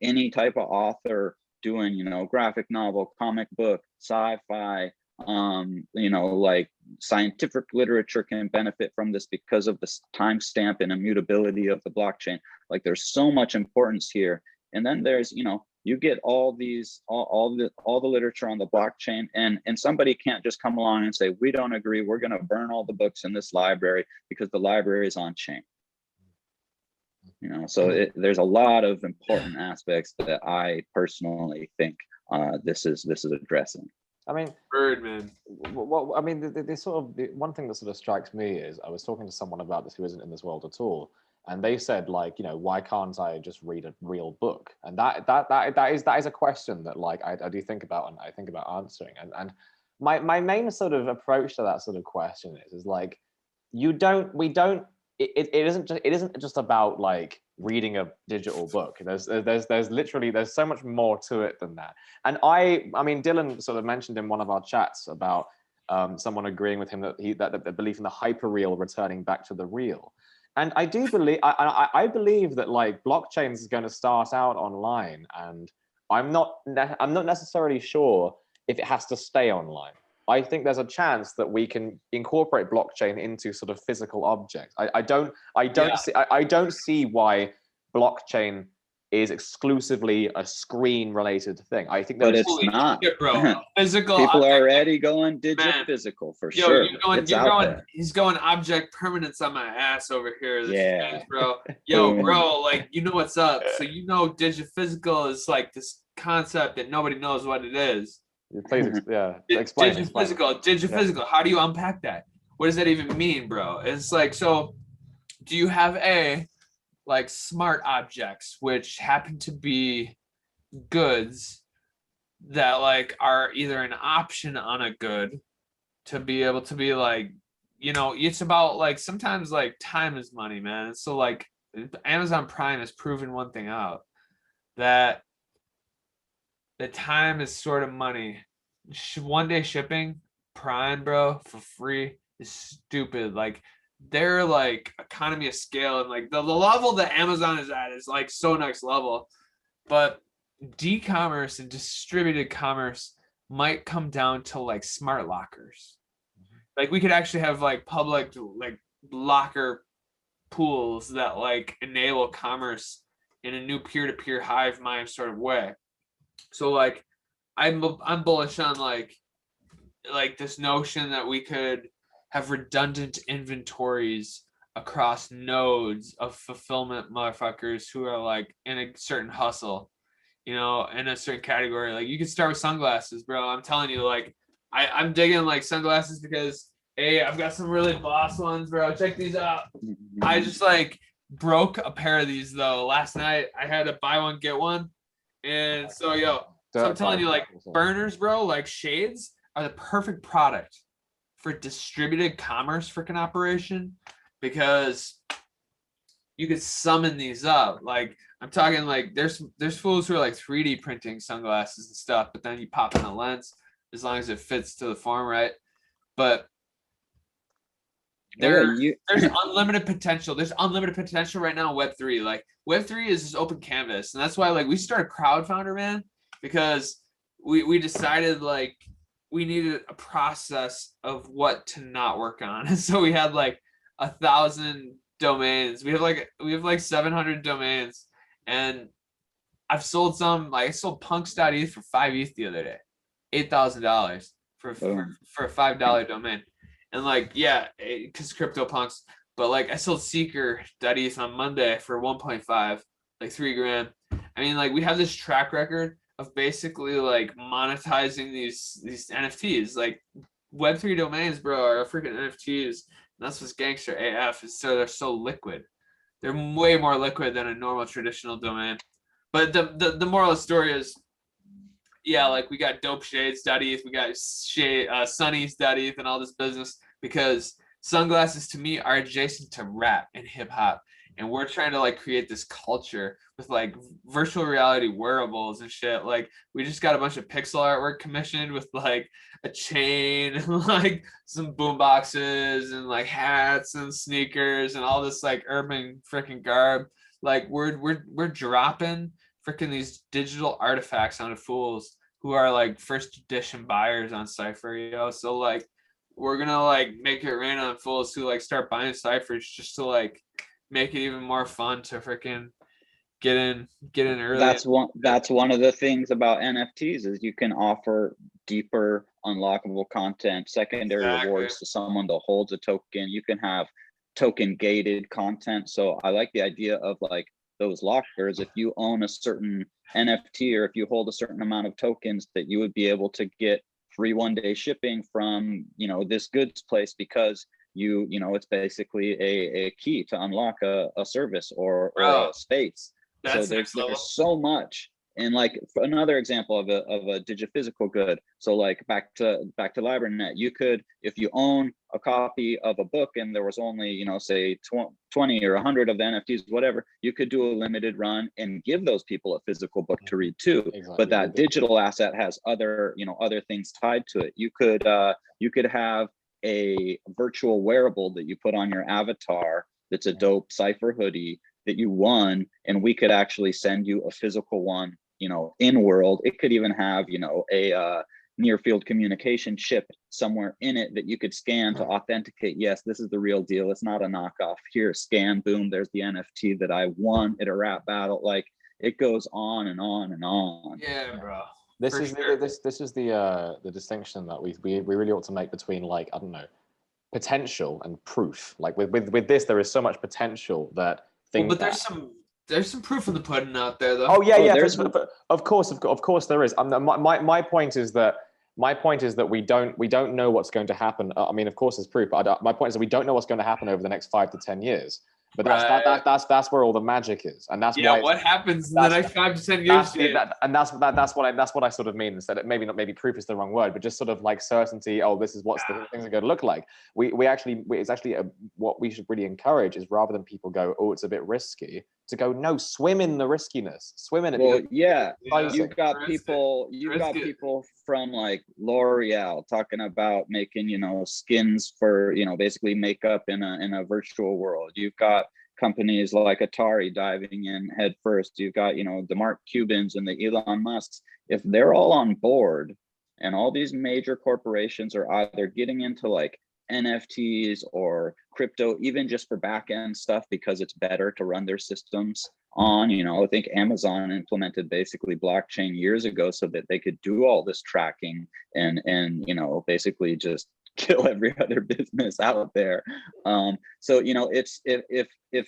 Any type of author doing, you know, graphic novel, comic book, sci-fi, you know, like scientific literature can benefit from this because of the timestamp and immutability of the blockchain. Like, there's so much importance here. And then there's, you know, you get all these, all the literature on the blockchain, and somebody can't just come along and say, we don't agree, we're going to burn all the books in this library because the library is on chain. You know, so there's a lot of important aspects that I personally think this is addressing. I mean, Birdman. Well, I mean, the one thing that sort of strikes me is, I was talking to someone about this who isn't in this world at all, and they said, like, you know, why can't I just read a real book? And that is a question that, like, I do think about, and I think about answering. And my main sort of approach to that sort of question is like, it isn't just about like reading a digital book. There's literally so much more to it than that. And I mean, Dylan sort of mentioned in one of our chats about someone agreeing with him that the belief in the hyperreal returning back to the real. And I do believe, I believe that like blockchains is going to start out online, and I'm not necessarily sure if it has to stay online. I think there's a chance that we can incorporate blockchain into sort of physical objects. I don't see why blockchain is exclusively a screen-related thing. I think but it's not, bro. Physical. People are already going physical for sure. He's going object permanence on my ass over here. Yeah, bro. Yo, bro, like, you know what's up. So you know, digiphysical is like this concept that nobody knows what it is. Please, explain. Digiphysical. Yeah. How do you unpack that? What does that even mean, bro? It's like, so do you have like smart objects, which happen to be goods that like are either an option on a good to be able to be like, you know, it's about like, sometimes like time is money, man. So like Amazon Prime has proven one thing out, that the time is sort of money. One day shipping, Prime, bro, for free is stupid. Like, their like economy of scale and like the level that Amazon is at is like so next level. But d-commerce and distributed commerce might come down to like smart lockers. Like, we could actually have like public like locker pools that like enable commerce in a new peer-to-peer hive mind sort of way. So like I'm bullish on like this notion that we could have redundant inventories across nodes of fulfillment motherfuckers who are like in a certain hustle, you know, in a certain category. Like, you could start with sunglasses, bro. I'm telling you, like, I'm digging like sunglasses because, hey, I've got some really boss ones, bro. Check these out. I just like, broke a pair of these though. Last night I had to buy one, get one. And so, so I'm telling you, like, burners, bro, like shades are the perfect product for distributed commerce freaking operation, because you could summon these up. Like, I'm talking like there's fools who are like 3D printing sunglasses and stuff, but then you pop in a lens as long as it fits to the form, right? But there's unlimited potential. There's unlimited potential right now in Web3. Like, Web3 is this open canvas. And that's why, like, we started Crowdfounder, man, because we decided, like, we needed a process of what to not work on. And so we had like 1,000 domains. We have like 700 domains. And I've sold some, like I sold punks.eth for 5 ETH the other day. $8,000 for a $5 domain. And like, yeah, because CryptoPunks, but like I sold seeker.eth on Monday for 1.5, like $3,000. I mean, like, we have this track record of basically like monetizing these NFTs. Like, Web3 domains, bro, are freaking NFTs. And that's what's gangster AF, is so they're so liquid. They're way more liquid than a normal traditional domain. But the moral of the story is, yeah, like, we got dope shades.eth, we got sunnies.eth and all this business, because sunglasses to me are adjacent to rap and hip hop. And we're trying to like create this culture with like virtual reality wearables and shit. Like, we just got a bunch of pixel artwork commissioned with like a chain and like some boom boxes and like hats and sneakers and all this like urban freaking garb. Like, we're dropping freaking these digital artifacts onto fools who are like first edition buyers on Cipher, So like, we're gonna like make it rain on fools who like start buying ciphers just to like make it even more fun to freaking get in early. That's one of the things about NFTs, is you can offer deeper unlockable content, secondary rewards to someone that holds a token. You can have token gated content. So I like the idea of like those lockers. If you own a certain NFT, or if you hold a certain amount of tokens, that you would be able to get free 1-day shipping from, this goods place, because it's basically a key to unlock a service or a space. So there's so much. And like, for another example of a digiphysical good, so like back to Libernet, you could, if you own a copy of a book and there was only, say 20 or 100 of the NFTs, whatever, you could do a limited run and give those people a physical book to read too. Exactly. But that digital asset has other things tied to it. You could have a virtual wearable that you put on your avatar that's a dope Cipher hoodie that you won, and we could actually send you a physical one, in world. It could even have, a near field communication chip somewhere in it that you could scan to authenticate, yes, this is the real deal, it's not a knockoff. Here, scan, boom, there's the NFT that I won at a rap battle. Like, it goes on and on and on. Yeah, bro. This is the distinction that we really ought to make between, like, I don't know, potential and proof. Like with this, there is so much potential that things. Well, but there's some proof of the pudding out there, though. Oh yeah, of course there is. My point is that we don't know what's going to happen. I mean, of course, there's proof. But my point is that we don't know what's going to happen over the next 5 to 10 years. But that's where all the magic is, and that's why. What happens in the next 5 to 10 years? That's what I sort of mean. Instead, maybe proof is the wrong word, but just sort of like certainty. Oh, this is what the things are going to look like. It's actually what we should really encourage is, rather than people go, oh, it's a bit risky, to go, no, swim in the riskiness, swim in it. Well, you've got people from like L'Oreal talking about making, skins for, basically makeup in a virtual world. You've got companies like Atari diving in head first. You've got, the Mark Cubans and the Elon Musks. If they're all on board, and all these major corporations are either getting into like NFTs or crypto, even just for back end stuff, because it's better to run their systems on, I think Amazon implemented basically blockchain years ago so that they could do all this tracking and basically just kill every other business out there. So it's if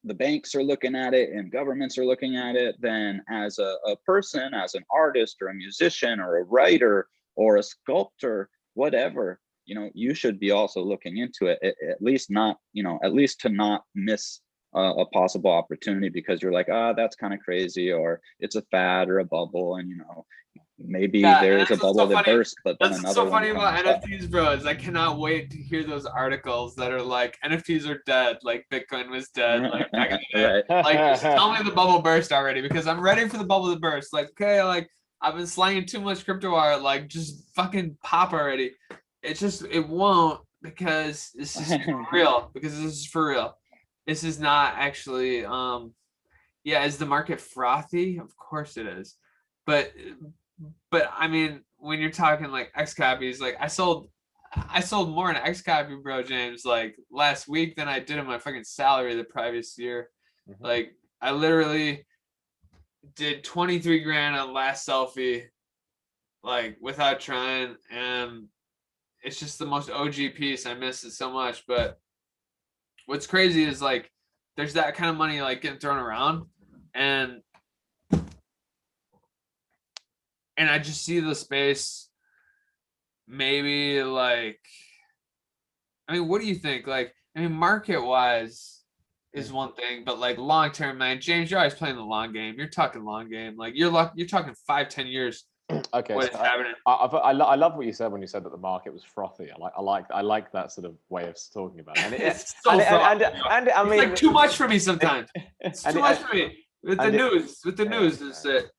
the banks are looking at it and governments are looking at it, then as a person, as an artist or a musician or a writer or a sculptor, whatever, you should be also looking into it, at least to not miss a possible opportunity because you're like, that's kind of crazy, or it's a fad or a bubble, and maybe there is a bubble that burst, but then that's another so funny one about comes NFTs, bro. Is I cannot wait to hear those articles that are like NFTs are dead, like Bitcoin was dead, like back in the day. Right. Like, just tell me the bubble burst already, because I'm ready for the bubble to burst. Like, okay, like I've been slanging too much crypto art, like just fucking pop already. It won't, because this is for real. Because this is for real. This is not actually. Yeah, is the market frothy? Of course it is, but I mean, when you're talking like X copies, like I sold more in X copy, bro, James, like last week than I did in my fucking salary the previous year. Like I literally did 23 grand on last selfie, like without trying, and it's just the most OG piece. I miss it so much. But what's crazy is like there's that kind of money like getting thrown around, and I just see the space maybe like, I mean, what do you think? Like, I mean, market wise is one thing, but like long term, man, James, you're always playing the long game. You're talking long game. Like you're talking 5-10 years. Okay, what so is happening? I love what you said when you said that the market was frothy. I like that sort of way of talking about it. And it's so frothy, and I mean, it's like too much for me sometimes. It's too much for me with the news. With the news, is it?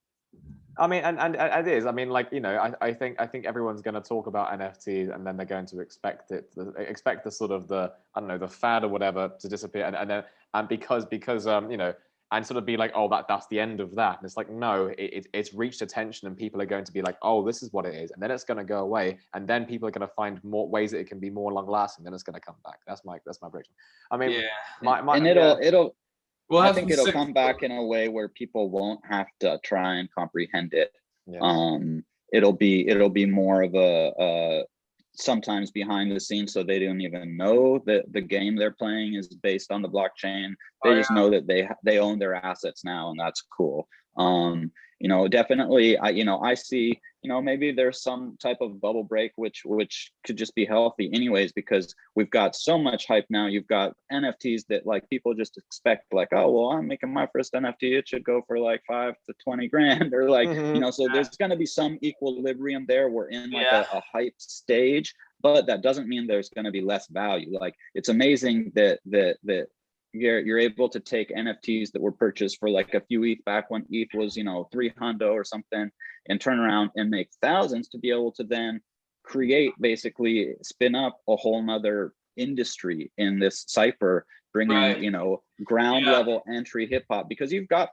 I mean, and it is. I mean, like, I think everyone's going to talk about NFTs, and then they're going to expect the sort of the, I don't know, the fad or whatever to disappear, and because and sort of be like, oh, that's the end of that. And it's like, no, it's reached attention, and people are going to be like, oh, this is what it is, and then it's going to go away, and then people are going to find more ways that it can be more long lasting. Then it's going to come back. That's my prediction. I mean, I think it'll come back in a way where people won't have to try and comprehend it. Yeah. It'll be more of a sometimes behind the scenes, so they don't even know that the game they're playing is based on the blockchain. They just know that they own their assets now, and that's cool. Definitely, I see, maybe there's some type of bubble break, which could just be healthy anyways, because we've got so much hype now. You've got NFTs that like people just expect, like, oh, well, I'm making my first NFT, it should go for like 5 to 20 grand, or like, so there's going to be some equilibrium there. We're in like a hype stage, but that doesn't mean there's going to be less value. Like, it's amazing that you're able to take NFTs that were purchased for like a few ETH back when ETH was, $300 or something, and turn around and make thousands to be able to then create, basically spin up a whole nother industry in this Cipher, bringing, ground level entry hip hop, because you've got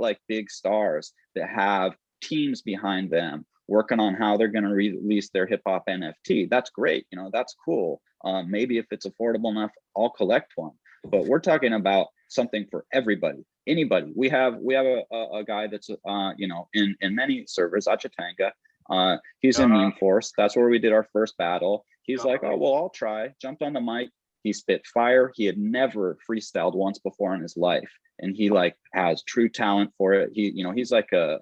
like big stars that have teams behind them working on how they're going to release their hip hop NFT. That's great. That's cool. Maybe if it's affordable enough, I'll collect one. But we're talking about something for everybody, anybody. We have a guy that's in many servers, Achatanga. He's in Meme Force. That's where we did our first battle. He's like, oh, well, I'll try. Jumped on the mic. He spit fire. He had never freestyled once before in his life, and he like has true talent for it. He's like a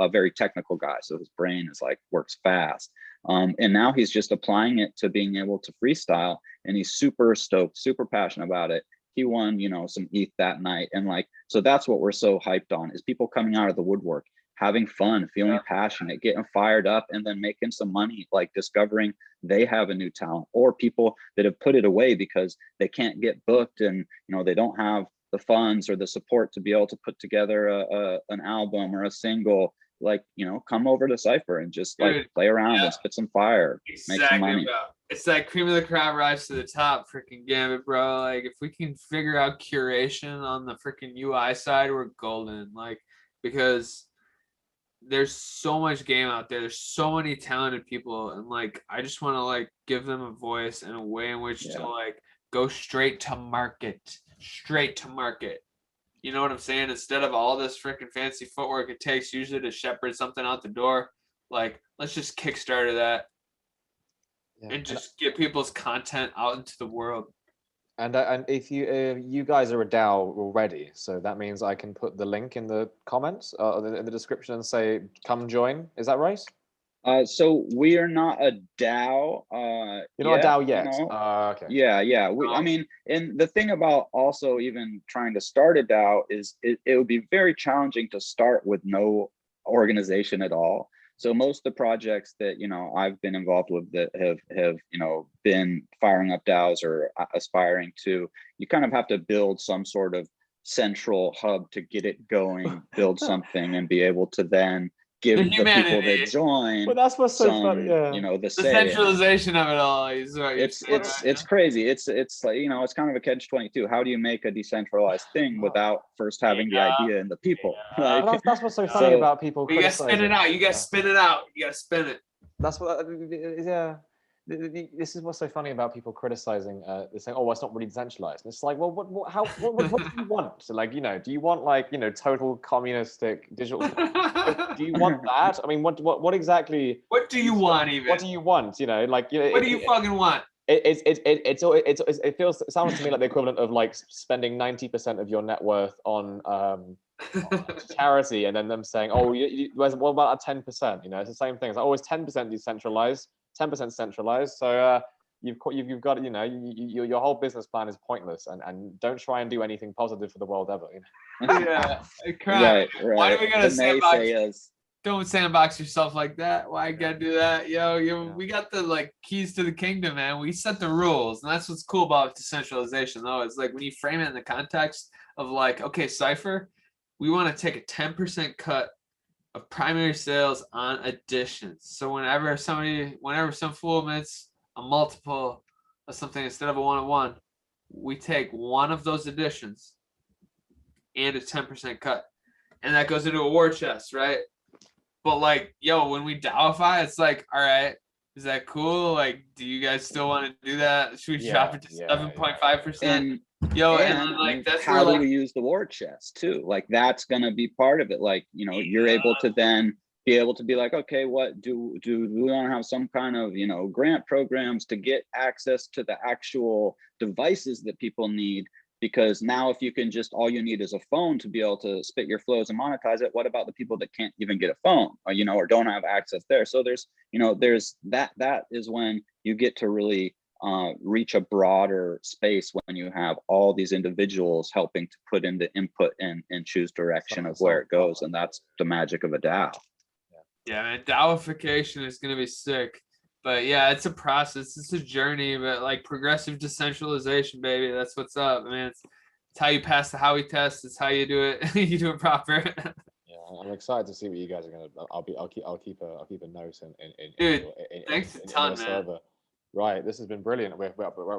very technical guy, so his brain is like works fast. And now he's just applying it to being able to freestyle, and he's super stoked, super passionate about it. He won, some ETH that night. And like, so that's what we're so hyped on, is people coming out of the woodwork, having fun, feeling passionate, getting fired up, and then making some money, like discovering they have a new talent, or people that have put it away because they can't get booked, and, they don't have the funds or the support to be able to put together an album or a single. Like, come over to Cipher and just like play around and spit some fire, make some money. Bro. It's that cream of the crop rise to the top freaking gambit, bro. Like, if we can figure out curation on the freaking UI side, we're golden. Like, because there's so much game out there. There's so many talented people, and like, I just want to like give them a voice and a way in which to like go straight to market. You know what I'm saying? Instead of all this freaking fancy footwork it takes usually to shepherd something out the door, like, let's just kickstart that and just get people's content out into the world. And if you guys are a DAO already, so that means I can put the link in the comments, in the description, and say, come join. Is that right? So we are not a DAO. You're not a DAO yet. Okay. Yeah. I mean, and the thing about also even trying to start a DAO is it would be very challenging to start with no organization at all. So most of the projects that I've been involved with that have been firing up DAOs or aspiring to, you kind of have to build some sort of central hub to get it going, build something, and be able to then give the people that join. Well, that's what's so funny. Yeah. The centralization of it all is right. It's crazy. It's like it's kind of a catch-22. How do you make a decentralized thing without first having the idea and the people? Like, that's what's so funny about people. You gotta spin it out. You gotta spin it out. You gotta spin it. That's what. Yeah. This is what's so funny about people criticizing, saying, "Oh, well, it's not really decentralized." And it's like, well, what do you want? So, like, do you want like total communistic digital? Do you want that? I mean, what exactly? What do you want even? What do you want? What do you fucking want? It sounds to me like the equivalent of like spending 90% of your net worth on charity, and then them saying, "Oh, what about a 10%?" It's the same thing. It's like, oh, it's 10% decentralized. 10% centralized, so you've got your whole business plan is pointless, and don't try and do anything positive for the world ever. Yeah, right. Why are we gonna sandbox? Don't sandbox yourself like that. Why you gotta do that? We got the keys to the kingdom, man. We set the rules, and that's what's cool about decentralization, though. It's like when you frame it in the context of okay, Cipher, we want to take a 10% cut of primary sales on additions. So whenever some fool emits a multiple of something instead of a 1-on-1, we take one of those additions and a 10% cut, and that goes into a war chest, right? But when we DAOify, it's like, all right, is that cool? Do you guys still want to do that? Should we drop it to 7.5%? That's how do we use the war chest too? That's gonna be part of it. You're able to then be able to be like, okay, what do we want to have some kind of grant programs to get access to the actual devices that people need? Because now if you can all you need is a phone to be able to spit your flows and monetize it, what about the people that can't even get a phone or don't have access there? So there's that is when you get to really reach a broader space, when you have all these individuals helping to put in the input and choose direction of where it goes. And that's the magic of a DAO. Yeah, man, DAOification is going to be sick. But yeah, it's a process. It's a journey, but progressive decentralization, baby. That's what's up. I mean, it's how you pass the Howey test. It's how you do it. You do it proper. Yeah, I'm excited to see what you guys are going to. I'll keep a note in thanks a ton, man. Server. Right, this has been brilliant. We're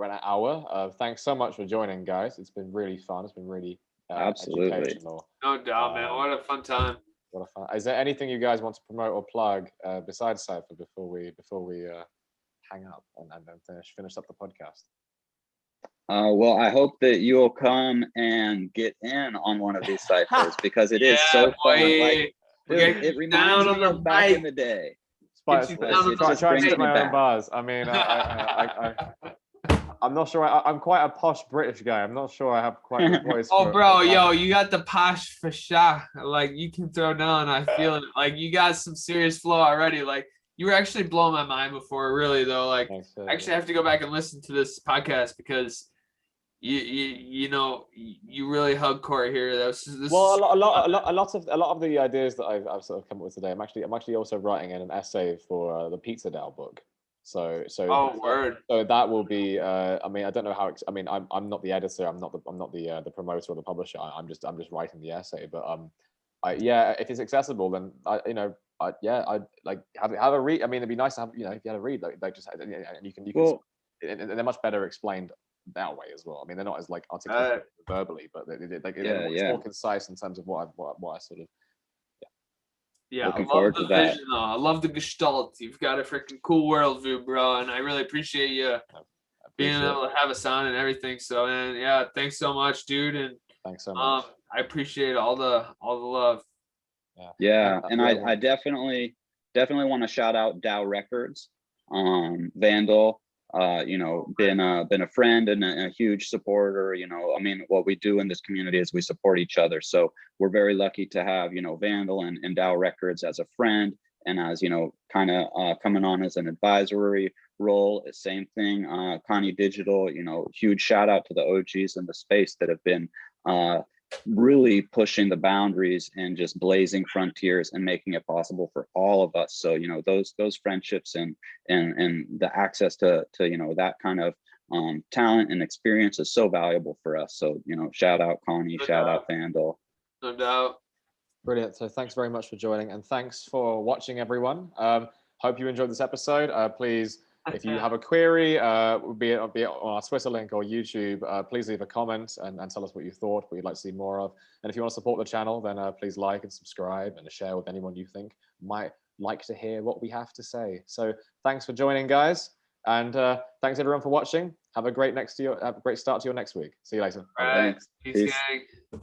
at an hour. Thanks so much for joining, guys. It's been really fun. It's been really absolutely educational. No doubt, man. What a fun time. What a fun. Is there anything you guys want to promote or plug besides Cipher before we hang up and finish up the podcast? Well, I hope that you will come and get in on one of these ciphers, because it is so fun. It reminds me of back in the day. Trying to get my own bars. I mean, I'm not sure. I'm quite a posh British guy. I'm not sure I have quite the voice. Oh, bro, you got the posh for sure. You can throw down. I feel it. You got some serious flow already. You were actually blowing my mind before, really, though. I actually have to go back and listen to this podcast, because you really hug core here. A lot of the ideas that I've sort of come up with today. I'm actually also writing in an essay for the Pizza DAO book. So word. So that will be. I mean, I don't know how. I'm not the editor. I'm not the promoter or the publisher. I'm just writing the essay. But if it's accessible, then I'd have a read. I mean, it'd be nice to have if you had a read and you can and they're much better explained that way as well. I mean, they're not as articulate verbally, but it's more concise in terms of what I sort of. Yeah, I love the vision, though. I love the gestalt. You've got a freaking cool worldview, bro, and I really appreciate you being able to have us on and everything. So, man, yeah, thanks so much, dude, and thanks so much. I appreciate all the love. Yeah, and I definitely want to shout out DAO Records, Vandal. Been a friend and a huge supporter. I mean, what we do in this community is we support each other. So we're very lucky to have, Vandal and DAO Records as a friend, and as, you know, kind of coming on as an advisory role, same thing. Connie Digital, you know, huge shout out to the OGs in the space that have been really pushing the boundaries and just blazing frontiers and making it possible for all of us. So, you know, those friendships and the access to you know, that kind of talent and experience is so valuable for us. So, you know, shout out Connie, shout out Vandal. No doubt. Brilliant. So thanks very much for joining, and thanks for watching, everyone. Hope you enjoyed this episode. Please, if you have a query, be it on our Twitter link or YouTube, please leave a comment and tell us what you thought, what you'd like to see more of. And if you want to support the channel, then please like and subscribe and share with anyone you think might like to hear what we have to say. So thanks for joining, guys. And thanks everyone for watching. Have a great start to your next week. See you later. All right. Peace, gang.